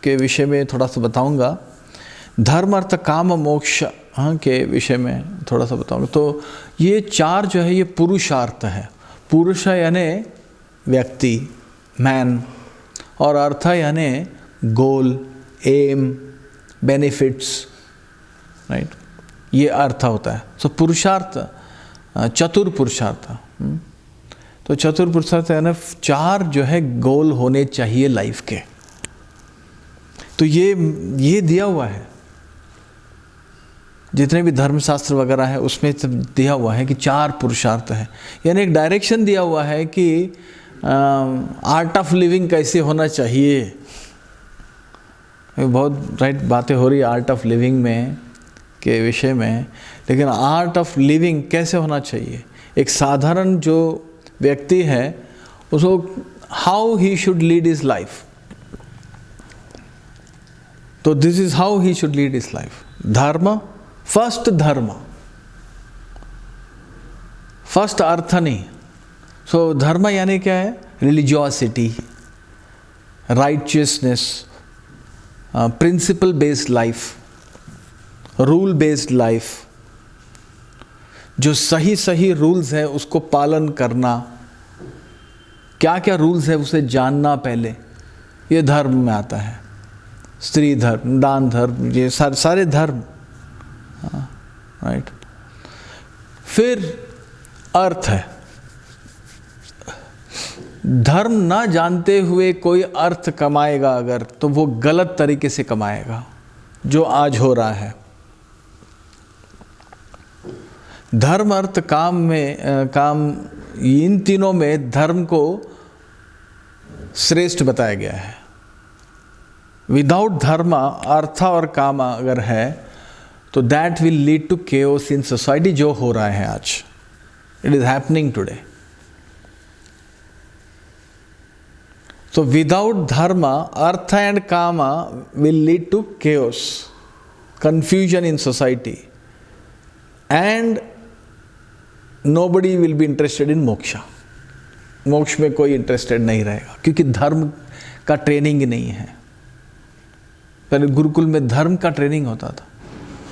के विषय में थोड़ा सा बताऊंगा, धर्म अर्थ काम मोक्ष के विषय में थोड़ा सा बताऊंगा। तो ये चार जो है ये पुरुषार्थ है। पुरुष यानी व्यक्ति, मैन, और अर्थ यानी गोल, एम, बेनिफिट्स, राइट, ये अर्थ होता है। सो पुरुषार्थ, चतुर पुरुषार्थ। तो चतुर पुरुषार्थ है ना, चार जो है गोल होने चाहिए लाइफ के। तो ये दिया हुआ है, जितने भी धर्मशास्त्र वगैरह है उसमें सब दिया हुआ है कि चार पुरुषार्थ है, यानी एक डायरेक्शन दिया हुआ है कि आर्ट ऑफ लिविंग कैसे होना चाहिए। बहुत राइट बातें हो रही है आर्ट ऑफ लिविंग में के विषय में, लेकिन आर्ट ऑफ लिविंग कैसे होना चाहिए, एक साधारण जो व्यक्ति है उसको how he should lead his life. तो this is how he should lead his life. Dharma, first dharma, first artha नहीं। सो धर्म यानी क्या है, religiosity, righteousness, principle based life, rule based life, जो सही सही रूल्स है उसको पालन करना, क्या क्या रूल्स है उसे जानना पहले, ये धर्म में आता है। स्त्री धर्म, दान धर्म, ये सारे धर्म, राइट। फिर अर्थ है, धर्म ना जानते हुए कोई अर्थ कमाएगा अगर, तो वो गलत तरीके से कमाएगा, जो आज हो रहा है। धर्म, अर्थ, काम, इन तीनों में धर्म को श्रेष्ठ बताया गया है। विदाउट धर्म, अर्थ और काम अगर है तो that will lead to chaos in society, जो हो रहा है आज, it is happening today. So without dharma, artha and kama will lead to chaos, confusion in society, and nobody will be interested in moksha. मोक्ष में कोई interested नहीं रहेगा, क्योंकि धर्म का ट्रेनिंग नहीं है। पहले गुरुकुल में धर्म का ट्रेनिंग होता था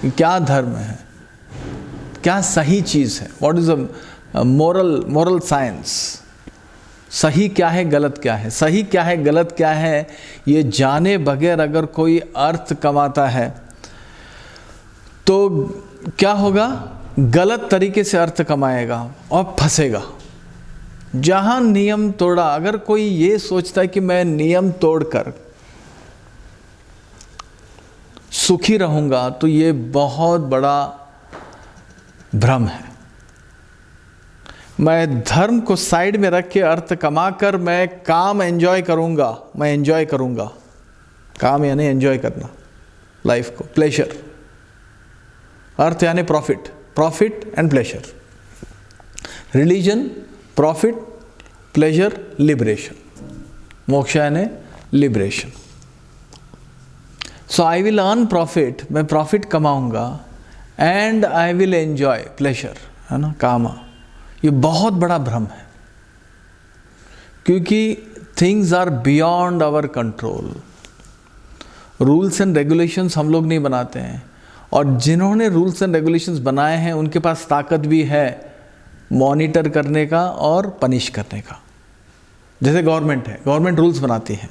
कि क्या धर्म है, क्या सही चीज़ है, what is a moral science. सही क्या है गलत क्या है, सही क्या है गलत क्या है, ये जाने बगैर अगर कोई अर्थ कमाता है तो क्या होगा, गलत तरीके से अर्थ कमाएगा और फंसेगा। जहाँ नियम तोड़ा, अगर कोई ये सोचता है कि मैं नियम तोड़कर सुखी रहूंगा, तो ये बहुत बड़ा भ्रम है। मैं धर्म को साइड में रख के अर्थ कमाकर मैं काम एंजॉय करूंगा, मैं एंजॉय करूंगा। काम यानी एंजॉय करना लाइफ को, प्लेजर। अर्थ यानी profit, profit and pleasure. Religion profit, pleasure, liberation. Moksha यानी liberation. So I will earn profit, मैं प्रॉफिट कमाऊंगा, and I will enjoy pleasure, है ना, कामा। ये बहुत बड़ा भ्रम है, क्योंकि things are beyond our control. Rules and regulations हम लोग नहीं बनाते हैं, और जिन्होंने रूल्स एंड रेगुलेशंस बनाए हैं उनके पास ताकत भी है मॉनिटर करने का और पनिश करने का। जैसे गवर्नमेंट है, गवर्नमेंट रूल्स बनाती है,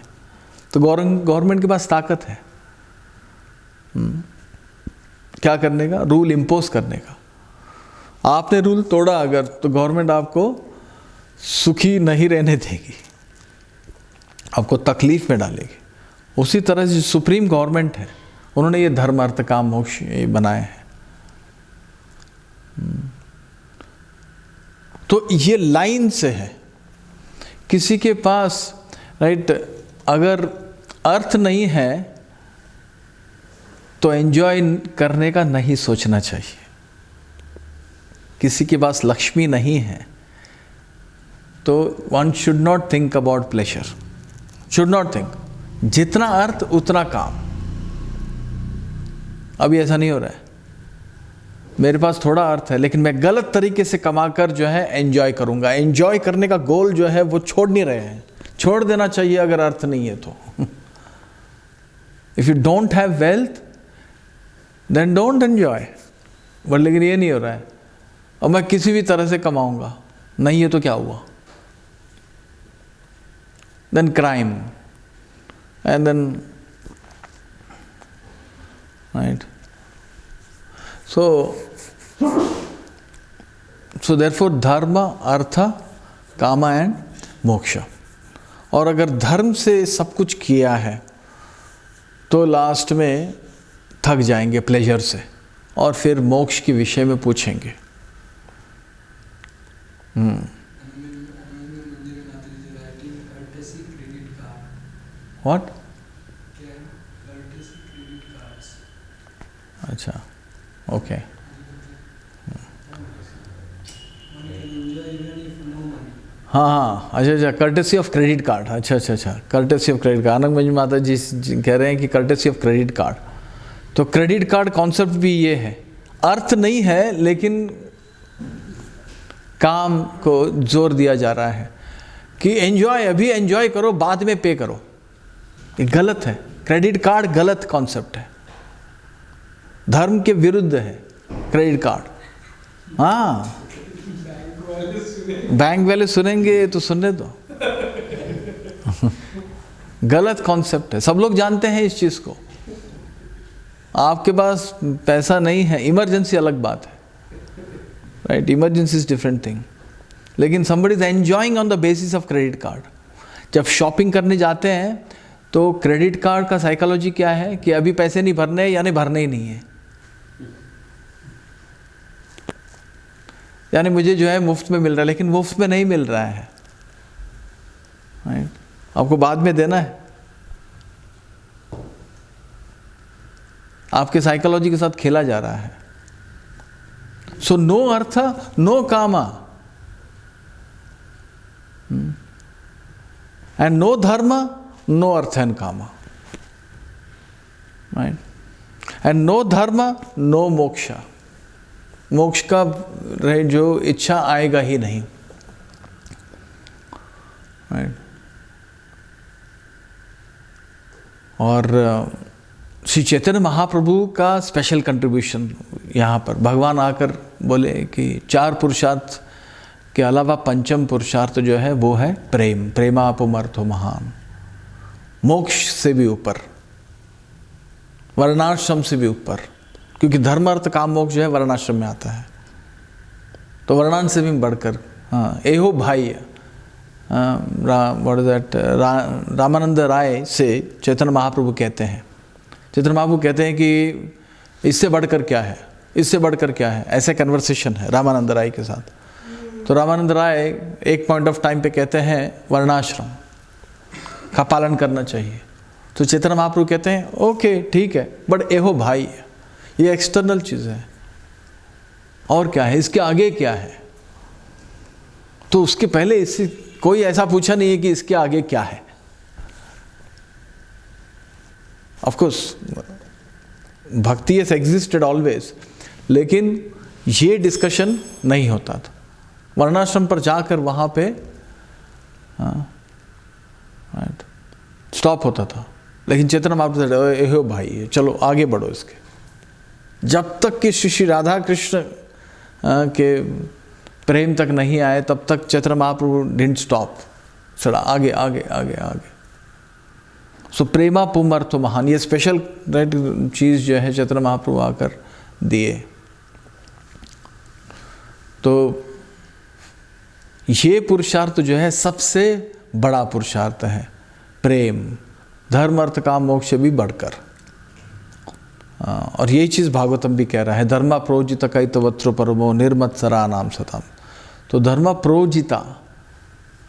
तो गवर्नमेंट के पास ताकत है क्या करने का, रूल इम्पोज करने का। आपने रूल तोड़ा अगर, तो गवर्नमेंट आपको सुखी नहीं रहने देगी, आपको तकलीफ में डालेगी। उसी तरह से सुप्रीम गवर्नमेंट है, उन्होंने ये धर्म अर्थ काम मोक्ष ये बनाए हैं। तो ये लाइन से है। किसी के पास राइट अगर अर्थ नहीं है तो एंजॉय करने का नहीं सोचना चाहिए। किसी के पास लक्ष्मी नहीं है तो one should not think about pleasure, should not think. जितना अर्थ उतना काम। अभी ऐसा नहीं हो रहा है, मेरे पास थोड़ा अर्थ है लेकिन मैं गलत तरीके से कमाकर जो है एंजॉय करूंगा। एंजॉय करने का गोल जो है वो छोड़ नहीं रहे हैं। छोड़ देना चाहिए अगर अर्थ नहीं है तो। If you don't have wealth then don't enjoy. But लेकिन ये नहीं हो रहा है, और मैं किसी भी तरह से कमाऊंगा, नहीं है तो क्या हुआ, then crime and then right. So therefore धर्म अर्थ काम एंड मोक्ष। और अगर धर्म से सब कुछ किया है तो लास्ट में थक जाएंगे प्लेजर से, और फिर मोक्ष के विषय में पूछेंगे। व्हाट? अच्छा, ओके। हाँ, अच्छा, कर्टेसी ऑफ क्रेडिट कार्ड। अच्छा, कर्टेसी ऑफ क्रेडिट कार्ड। आनंद माता जी कह रहे हैं कि कर्टेसी ऑफ क्रेडिट कार्ड। तो क्रेडिट कार्ड कॉन्सेप्ट भी ये है, अर्थ नहीं है लेकिन काम को जोर दिया जा रहा है कि एंजॉय, अभी एंजॉय करो, बाद में पे करो। ये गलत है। क्रेडिट कार्ड गलत कॉन्सेप्ट है, धर्म के विरुद्ध है क्रेडिट कार्ड। हाँ, बैंक वाले सुनेंगे तो सुनने दो। गलत कॉन्सेप्ट है, सब लोग जानते हैं इस चीज को। आपके पास पैसा नहीं है, इमरजेंसी अलग बात है, right, emergency is different thing. लेकिन somebody is enjoying on the basis of credit card. जब शॉपिंग करने जाते हैं तो क्रेडिट कार्ड का साइकोलॉजी क्या है कि अभी पैसे नहीं भरने, यानी भरने ही नहीं है, यानी मुझे जो है मुफ्त में मिल रहा है, लेकिन मुफ्त में नहीं मिल रहा है, राइट, आपको बाद में देना है। आपके साइकोलॉजी के साथ खेला जा रहा है। So no artha no kama and no dharma no artha and kama, right, and no dharma no moksha. Moksha का जो इच्छा आएगा ही नहीं, राइट। और श्री चैतन्य महाप्रभु का स्पेशल कंट्रीब्यूशन यहाँ पर, भगवान आकर बोले कि 4 पुरुषार्थ के अलावा पंचम पुरुषार्थ जो है वो है प्रेम, प्रेमापुमर्थो महान, मोक्ष से भी ऊपर, वर्णाश्रम से भी ऊपर, क्योंकि धर्म अर्थ काम मोक्ष जो है वर्णाश्रम में आता है, तो वर्णान से भी बढ़कर। हाँ, एहो भाई, रामानंद राय से चैतन्य महाप्रभु कहते हैं, चैतन्य महाप्रभु कहते हैं कि इससे बढ़कर क्या है, इससे बढ़कर क्या है, ऐसे कन्वर्सेशन है रामानंद राय के साथ। तो रामानंद राय एक पॉइंट ऑफ टाइम पे कहते हैं वर्णाश्रम का पालन करना चाहिए, तो चैतन्य महाप्रभु कहते हैं ओके ठीक है, बट एहो भाई ये एक्सटर्नल चीज़ है, और क्या है, इसके आगे क्या है। तो उसके पहले इससे कोई ऐसा पूछा नहीं है कि इसके आगे क्या है। ऑफ कोर्स भक्ति हैज एग्जिस्टेड ऑलवेज, लेकिन ये डिस्कशन नहीं होता था। वर्णाश्रम पर जाकर वहाँ पे स्टॉप होता था, लेकिन चैतन्य महाप्रभु एहो भाई चलो आगे बढ़ो इसके। जब तक कि श्री राधा कृष्ण के प्रेम तक नहीं आए तब तक चैतन्य महाप्रभु डिडंट स्टॉप, चला आगे आगे आगे आगे। सो प्रेमा पुमर्थो महान, ये स्पेशल चीज़ जो है चैतन्य महाप्रभु आकर दिए। तो ये पुरुषार्थ जो है सबसे बड़ा पुरुषार्थ है, प्रेम, धर्म अर्थ काम मोक्ष से भी बढ़कर। और यही चीज़ भागवतम भी कह रहा है, धर्मा प्रोजिता कैतवत्रो परमो निर्मत्सरा नाम सतम। तो धर्मा प्रोजिता,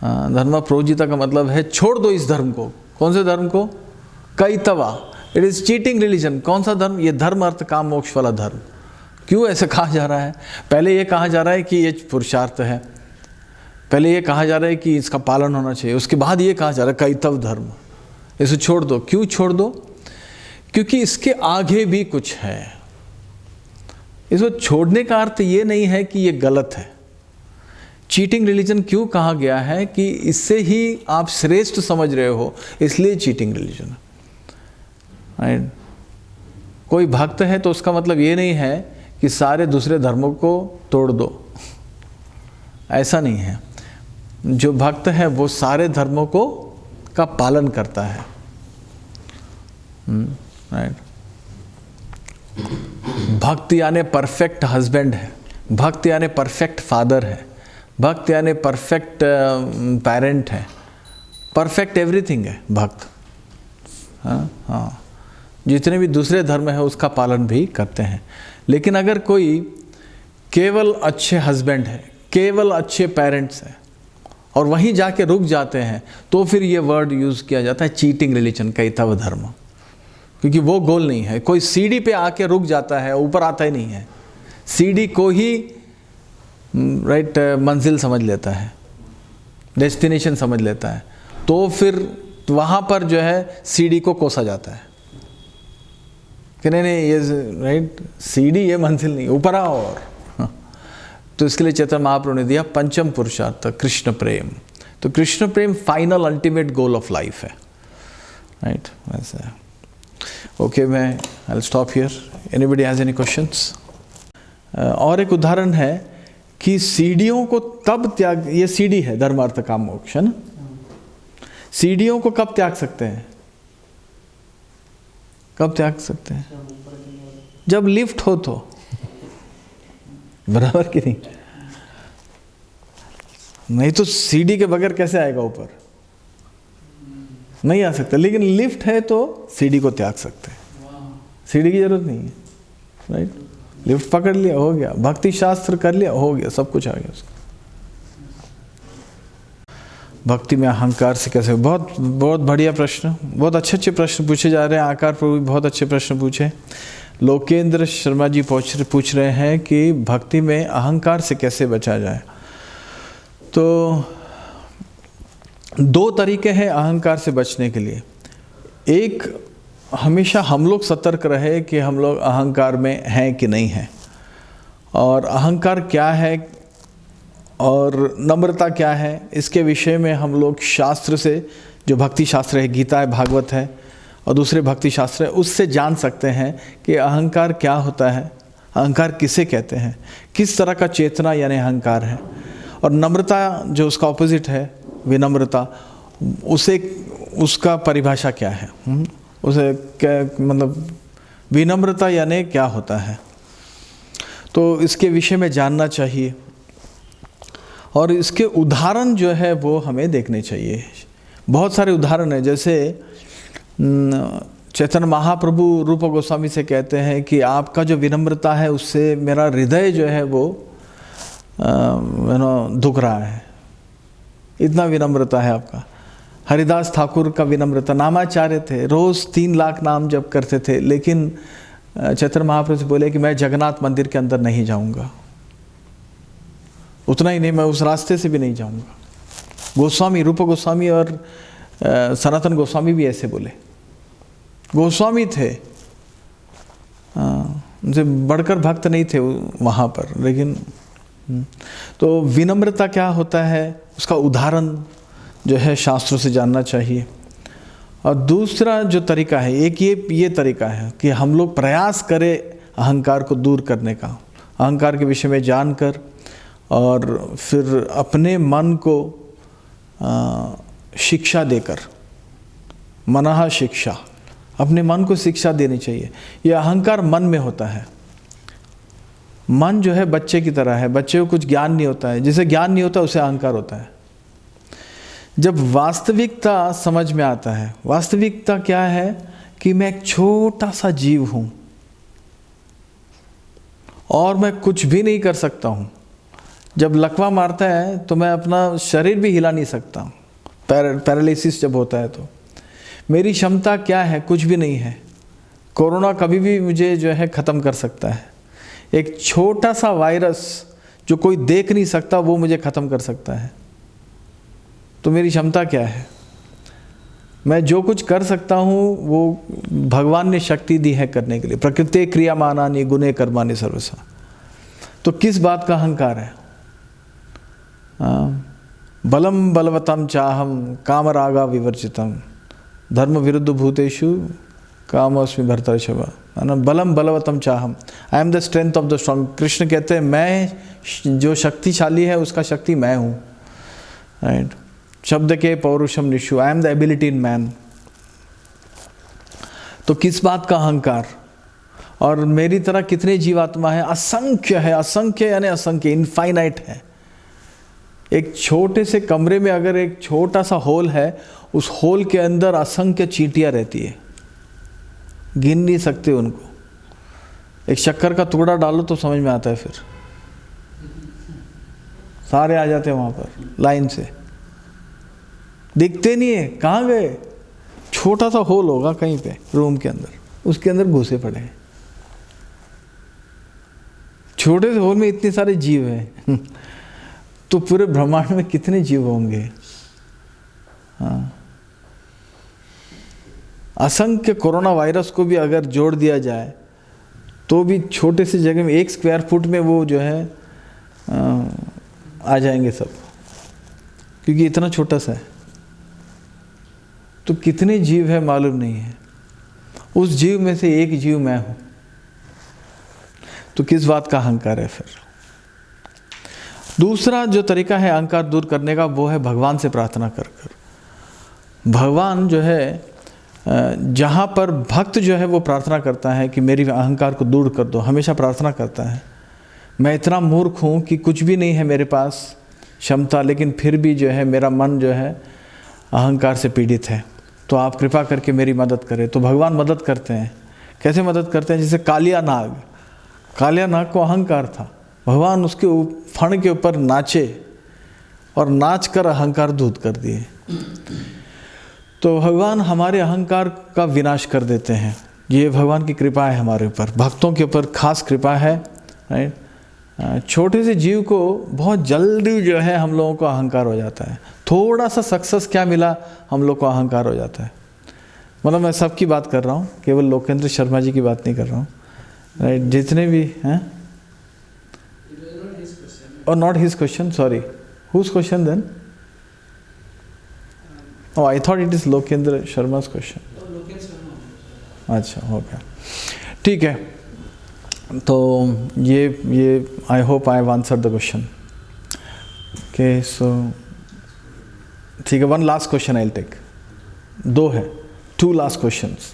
धर्मा प्रोजिता का मतलब है छोड़ दो इस धर्म को। कौन से धर्म को? कैतवा, इट इज़ चीटिंग रिलीजन। कौन सा धर्म? ये धर्म अर्थ काम मोक्ष वाला धर्म। क्यों ऐसे कहा जा रहा है? पहले ये कहा जा रहा है कि ये पुरुषार्थ है, पहले ये कहा जा रहा है कि इसका पालन होना चाहिए, उसके बाद ये कहा जा रहा है कैतव धर्म, इसे छोड़ दो। क्यों छोड़ दो? क्योंकि इसके आगे भी कुछ है। इसको छोड़ने का अर्थ ये नहीं है कि ये गलत है। चीटिंग रिलीजन क्यों कहा गया है? कि इससे ही आप श्रेष्ठ समझ रहे हो, इसलिए चीटिंग रिलीजन। राइट? कोई भक्त है तो उसका मतलब ये नहीं है कि सारे दूसरे धर्मों को तोड़ दो, ऐसा नहीं है। जो भक्त है वो सारे धर्मों को का पालन करता है। राइट? भक्त यानी परफेक्ट हस्बैंड है, भक्त यानी परफेक्ट फादर है, भक्त यानी परफेक्ट पेरेंट है, परफेक्ट एवरीथिंग है भक्त। हाँ, जितने भी दूसरे धर्म है उसका पालन भी करते हैं। लेकिन अगर कोई केवल अच्छे हस्बैंड है, केवल अच्छे पेरेंट्स हैं और वहीं जाके रुक जाते हैं, तो फिर ये वर्ड यूज़ किया जाता है चीटिंग रिलीजन, कैतव धर्म, क्योंकि वो गोल नहीं है। कोई सीढ़ी पे आके रुक जाता है, ऊपर आता ही नहीं है, सीढ़ी को ही राइट मंजिल समझ लेता है, डेस्टिनेशन समझ लेता है, तो फिर वहाँ पर जो है सीढ़ी को कोसा जाता है कि नहीं ये राइट सीढ़ी, ये मंजिल नहीं, ऊपर आओ। और तो इसके लिए चैतन्य महाप्रभु ने दिया पंचम पुरुषार्थ, कृष्ण प्रेम। तो कृष्ण प्रेम final ultimate goal of life है। राइट? वैसे ओके, मैं I will stop here. Anybody has any questions? और एक उदाहरण है कि सीढ़ियों को तब त्याग, ये सीढ़ी है धर्म अर्थ काम मोक्ष, है ना? सीढ़ियों को कब त्याग सकते हैं? कब त्याग सकते हैं? जब लिफ्ट हो तो। बराबर कि नहीं? नहीं तो सीढ़ी के बगैर कैसे आएगा ऊपर? नहीं आ सकता। लेकिन लिफ्ट है तो सीढ़ी को त्याग सकते हैं, सीढ़ी की जरूरत नहीं है। राइट? लिफ्ट पकड़ लिया, हो गया, भक्ति शास्त्र कर लिया, हो गया, सब कुछ आ गया उसका। भक्ति में अहंकार से कैसे? बहुत बहुत बढ़िया प्रश्न, बहुत अच्छे अच्छे प्रश्न पूछे जा रहे हैं। आकार प्रभु भी बहुत अच्छे प्रश्न पूछे। लोकेंद्र शर्मा जी पूछ रहे हैं कि भक्ति में अहंकार से कैसे बचा जाए। तो दो तरीके हैं अहंकार से बचने के लिए। एक, हमेशा हम लोग सतर्क रहे कि हम लोग अहंकार में हैं कि नहीं हैं, और अहंकार क्या है और नम्रता क्या है, इसके विषय में हम लोग शास्त्र से, जो भक्ति शास्त्र है, गीता है, भागवत है और दूसरे भक्ति शास्त्र है, उससे जान सकते हैं कि अहंकार क्या होता है, अहंकार किसे कहते हैं, किस तरह का चेतना यानी अहंकार है। और नम्रता जो उसका ऑपोजिट है विनम्रता, उसे उसका परिभाषा क्या है? उसे क्या मतलब विनम्रता यानी क्या होता है? तो इसके विषय में जानना चाहिए और इसके उदाहरण जो है वो हमें देखने चाहिए। बहुत सारे उदाहरण हैं, जैसे चैतन्य महाप्रभु रूप गोस्वामी से कहते हैं कि आपका जो विनम्रता है उससे मेरा हृदय जो है वो दुख रहा है, इतना विनम्रता है आपका। हरिदास ठाकुर का विनम्रता, नामाचार्य थे, रोज़ 3 लाख नाम जप करते थे, लेकिन चैतन्य महाप्रभु से बोले कि मैं जगन्नाथ मंदिर के अंदर नहीं जाऊंगा, उतना ही नहीं, मैं उस रास्ते से भी नहीं जाऊंगा। गोस्वामी, रूप गोस्वामी और सनातन गोस्वामी भी ऐसे बोले। गोस्वामी थे, उनसे बढ़कर भक्त नहीं थे वहाँ पर, लेकिन तो विनम्रता क्या होता है उसका उदाहरण जो है शास्त्रों से जानना चाहिए। और दूसरा जो तरीका है, एक ये तरीका है कि हम लोग प्रयास करें अहंकार को दूर करने का, अहंकार के विषय में जानकर, और फिर अपने मन को शिक्षा देकर, मनः शिक्षा, अपने मन को शिक्षा देनी चाहिए। यह अहंकार मन में होता है। मन जो है बच्चे की तरह है, बच्चे को कुछ ज्ञान नहीं होता है, जिसे ज्ञान नहीं होता उसे अहंकार होता है। जब वास्तविकता समझ में आता है, वास्तविकता क्या है कि मैं एक छोटा सा जीव हूं और मैं कुछ भी नहीं कर सकता हूं। जब लकवा मारता है तो मैं अपना शरीर भी हिला नहीं सकता, पैरालिसिस जब होता है तो मेरी क्षमता क्या है? कुछ भी नहीं है। कोरोना कभी भी मुझे जो है ख़त्म कर सकता है। एक छोटा सा वायरस जो कोई देख नहीं सकता वो मुझे ख़त्म कर सकता है। तो मेरी क्षमता क्या है? मैं जो कुछ कर सकता हूँ वो भगवान ने शक्ति दी है करने के लिए। प्रकृति क्रियामानानि गुणे कर्माणि सर्वशः। तो किस बात का अहंकार है? बलम बलवतम चाहम कामरागा विवर्जितम धर्म विरुद्ध भूतेषु कामोस्मि भर्तर्षभ। बलम बलवतम चाहम, आई am the strength of the strong. Krishna कहते हैं मैं जो शक्तिशाली है उसका शक्ति मैं हूँ, राइट। शब्द के पौरुषम निशु, I am the ability in man. तो किस बात का अहंकार? और मेरी तरह कितने जीवात्मा है? असंख्य है। असंख्य यानी असंख्य, इनफाइनाइट है। एक छोटे से कमरे में अगर एक छोटा सा होल है, उस होल के अंदर असंख्य चींटियां रहती है, गिन नहीं सकते उनको। एक शक्कर का टुकड़ा डालो तो समझ में आता है, फिर सारे आ जाते हैं वहां पर लाइन से, दिखते नहीं है कहाँ गए। छोटा सा होल होगा कहीं पे रूम के अंदर, उसके अंदर घुसे पड़े हैं। छोटे से होल में इतने सारे जीव हैं तो पूरे ब्रह्मांड में कितने जीव होंगे? हाँ, असंख्य कोरोना वायरस को भी अगर जोड़ दिया जाए तो भी छोटे से जगह में 1 स्क्वायर फुट में वो जो है आ जाएंगे सब, क्योंकि इतना छोटा सा है। तो कितने जीव है मालूम नहीं है। उस जीव में से एक जीव मैं हूं। तो किस बात का अहंकार है फिर? दूसरा जो तरीका है अहंकार दूर करने का वो है भगवान से प्रार्थना कर कर। भगवान जो है जहाँ पर भक्त जो है वो प्रार्थना करता है कि मेरी अहंकार को दूर कर दो, हमेशा प्रार्थना करता है। मैं इतना मूर्ख हूँ कि कुछ भी नहीं है मेरे पास क्षमता, लेकिन फिर भी जो है मेरा मन जो है अहंकार से पीड़ित है, तो आप कृपा करके मेरी मदद करें। तो भगवान मदद करते हैं। कैसे मदद करते हैं? जैसे कालिया नाग को अहंकार था, भगवान उसके फण के ऊपर नाचे और नाच कर अहंकार दूर कर दिए। तो भगवान हमारे अहंकार का विनाश कर देते हैं। ये भगवान की कृपा है हमारे ऊपर, भक्तों के ऊपर खास कृपा है, राइट। छोटे से जीव को बहुत जल्दी जो है हम लोगों को अहंकार हो जाता है। थोड़ा सा सक्सेस क्या मिला, हम लोग को अहंकार हो जाता है। मतलब मैं सबकी बात कर रहा हूँ, केवल लोकेंद्र शर्मा जी की बात नहीं कर रहा हूँ, राइट। जितने भी हैं, और not his question, sorry, whose question then? Oh, I thought it is Lokendra Sharma's question. अच्छा, हो गया, ठीक है। तो ये I hope I have answered the question. Okay so ठीक है, one last question I will take, 2 है, 2 लास्ट क्वेश्चंस।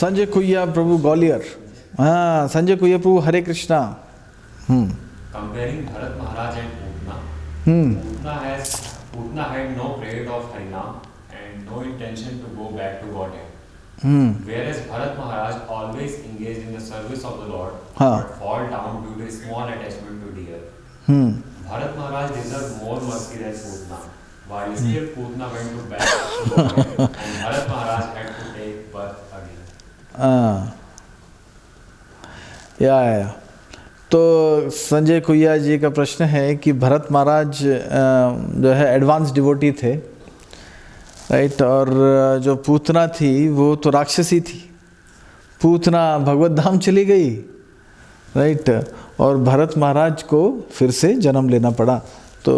संजय कुइया प्रभु ग्वालियर, हाँ संजय कुइया प्रभु हरे Krishna. Comparing Bharat Maharaj and Putna had no credit of Harinam and no intention to go back to Godhead. Whereas Bharat Maharaj always engaged in the service of the Lord, but fall down due to small attachment to deer. Bharat Maharaj deserved more mercy than Putna, while still Putna went to back to Godhead, and Bharat Maharaj had to take birth again. या तो संजय कुइया जी का प्रश्न है कि भरत महाराज जो है advance devotee थे, right, और जो पूतना थी वो तो राक्षसी थी, पूतना भगवत धाम चली गई, राइट, और भरत महाराज को फिर से जन्म लेना पड़ा। तो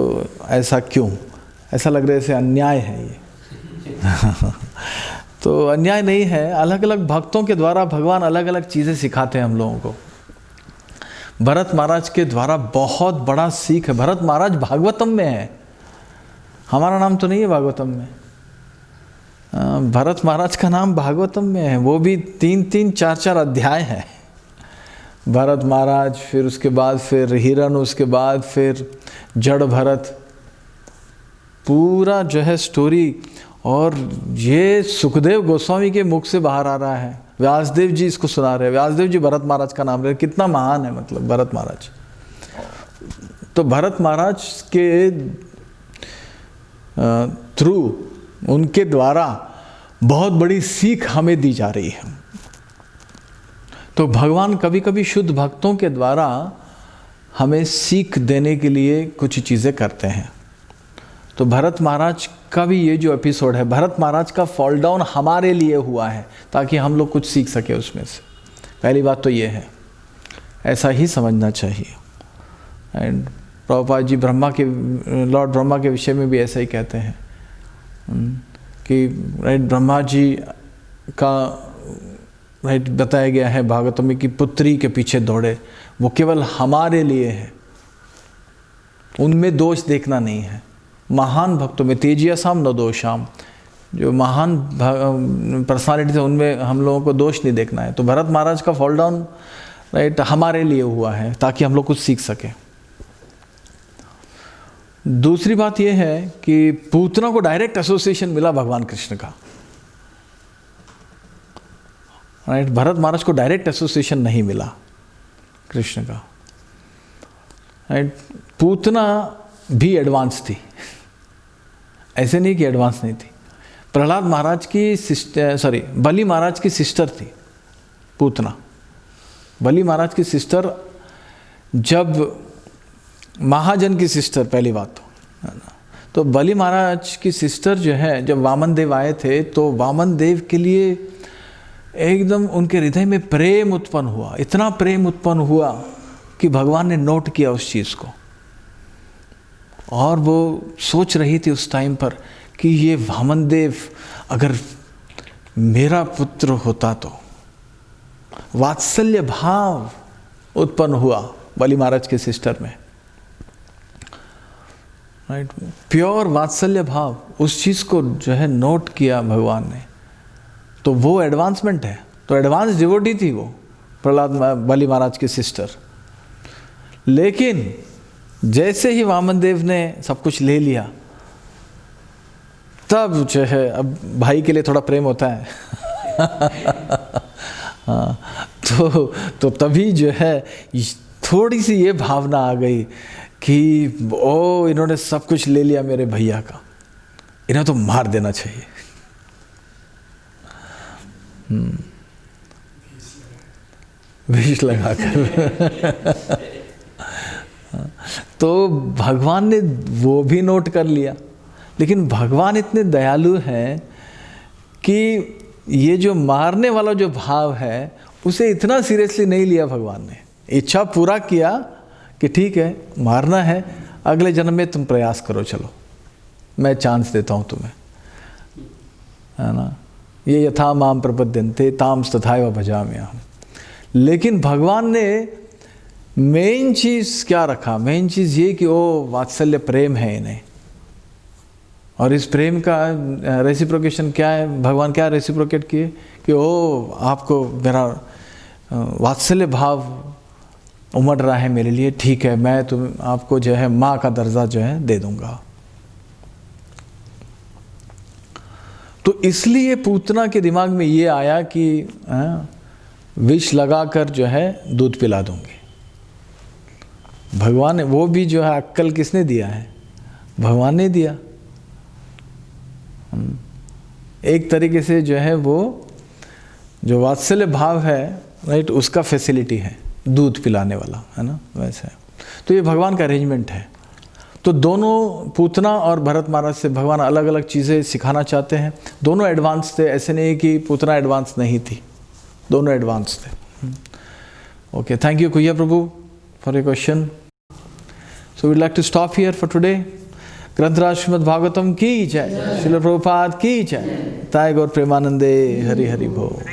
ऐसा क्यों? ऐसा लग रहा है जैसे अन्याय है ये। तो अन्याय नहीं है, अलग अलग भक्तों के द्वारा भगवान अलग अलग चीज़ें सिखाते हैं हम लोगों को। भरत महाराज के द्वारा बहुत बड़ा सीख है। भरत महाराज भागवतम में है, हमारा नाम तो नहीं है भागवतम में, भरत महाराज का नाम भागवतम में है, वो भी 3-3, 4-4 अध्याय हैं। भरत महाराज, फिर उसके बाद फिर हिरण, उसके बाद फिर जड़ भरत, पूरा जो है स्टोरी। और ये सुखदेव गोस्वामी के मुख से बाहर आ रहा है, व्यासदेव जी इसको सुना रहे हैं, व्यासदेव जी भरत महाराज का नाम ले, कितना महान है मतलब भरत महाराज। तो भरत महाराज के थ्रू, उनके द्वारा बहुत बड़ी सीख हमें दी जा रही है। तो भगवान कभी कभी शुद्ध भक्तों के द्वारा हमें सीख देने के लिए कुछ चीज़ें करते हैं। तो भरत महाराज का भी ये जो एपिसोड है, भरत महाराज का फॉल डाउन हमारे लिए हुआ है ताकि हम लोग कुछ सीख सके उसमें से। पहली बात तो ये है, ऐसा ही समझना चाहिए। एंड प्रभुपाद जी लॉर्ड ब्रह्मा के विषय में भी ऐसा ही कहते हैं कि राइट, ब्रह्मा जी का राइट बताया गया है भागवत में कि पुत्री के पीछे दौड़े, वो केवल हमारे लिए है, उनमें दोष देखना नहीं है। महान भक्तों में तेजियासाम न दोषाम, जो महान पर्सनालिटी थे उनमें हम लोगों को दोष नहीं देखना है। तो भरत महाराज का फॉल डाउन राइट हमारे लिए हुआ है ताकि हम लोग कुछ सीख सकें। दूसरी बात यह है कि पूतना को डायरेक्ट एसोसिएशन मिला भगवान कृष्ण का, राइट, भरत महाराज को डायरेक्ट एसोसिएशन नहीं मिला कृष्ण का, राइट। पूतना भी एडवांस थी, ऐसे नहीं कि एडवांस नहीं थी। प्रहलाद महाराज की सिस्टर, बलि महाराज की सिस्टर थी पूतना। बलि महाराज की सिस्टर, जब महाजन की सिस्टर, पहली बात तो है ना, तो बलि महाराज की सिस्टर जो है, जब वामन देव आए थे तो वामन देव के लिए एकदम उनके हृदय में प्रेम उत्पन्न हुआ, इतना प्रेम उत्पन्न हुआ कि भगवान ने नोट किया उस चीज़ को। और वो सोच रही थी उस टाइम पर कि ये वामन देव अगर मेरा पुत्र होता तो। वात्सल्य भाव उत्पन्न हुआ बलि महाराज के सिस्टर में, राइट, प्योर वात्सल्य भाव, उस चीज़ को जो है नोट किया भगवान ने। तो वो एडवांसमेंट है। तो एडवांस डिवोटी थी वो प्रहलाद बलि महाराज की सिस्टर। लेकिन जैसे ही वामन देव ने सब कुछ ले लिया, तब जो है अब भाई के लिए थोड़ा प्रेम होता है हाँ, तो तभी जो है थोड़ी सी ये भावना आ गई कि ओ इन्होंने सब कुछ ले लिया मेरे भैया का, इन्हें तो मार देना चाहिए। विष लगाकर तो भगवान ने वो भी नोट कर लिया। लेकिन भगवान इतने दयालु हैं कि ये जो मारने वाला जो भाव है उसे इतना सीरियसली नहीं लिया भगवान ने। इच्छा पूरा किया कि ठीक है मारना है, अगले जन्म में तुम प्रयास करो, चलो मैं चांस देता हूँ तुम्हें, है ना। ये यथा माम प्रपद्यन्ते ताम तथैव भजाम्यहम्। लेकिन भगवान ने मेन चीज़ क्या रखा? मेन चीज़ ये कि वो वात्सल्य प्रेम है इन्हें, और इस प्रेम का रेसिप्रोकेशन क्या है? भगवान क्या रेसिप्रोकेट किए कि वो आपको मेरा वात्सल्य भाव उमड़ रहा है मेरे लिए, ठीक है, मैं तुम आपको जो है माँ का दर्जा जो है दे दूंगा। तो इसलिए पूतना के दिमाग में ये आया कि विष लगाकर जो है दूध पिला दूंगी। भगवान ने वो भी जो है अक्कल किसने दिया है? भगवान ने दिया। एक तरीके से जो है वो जो वात्सल्य भाव है, राइट, उसका फैसिलिटी है दूध पिलाने वाला, है ना, वैसे। तो ये भगवान का अरेंजमेंट है। तो दोनों पूतना और भरत महाराज से भगवान अलग अलग चीज़ें सिखाना चाहते हैं। दोनों एडवांस थे, ऐसे नहीं कि पूतना एडवांस नहीं थी, दोनों एडवांस थे। ओके, थैंक यू कुय्या Prabhu for your question. So we'd like to stop here for today. ग्रंथराज श्रीमद् भागवतम की जय, श्रील प्रभुपाद की जय, ताय गौर प्रेमानंदे, हरि हरि बोल।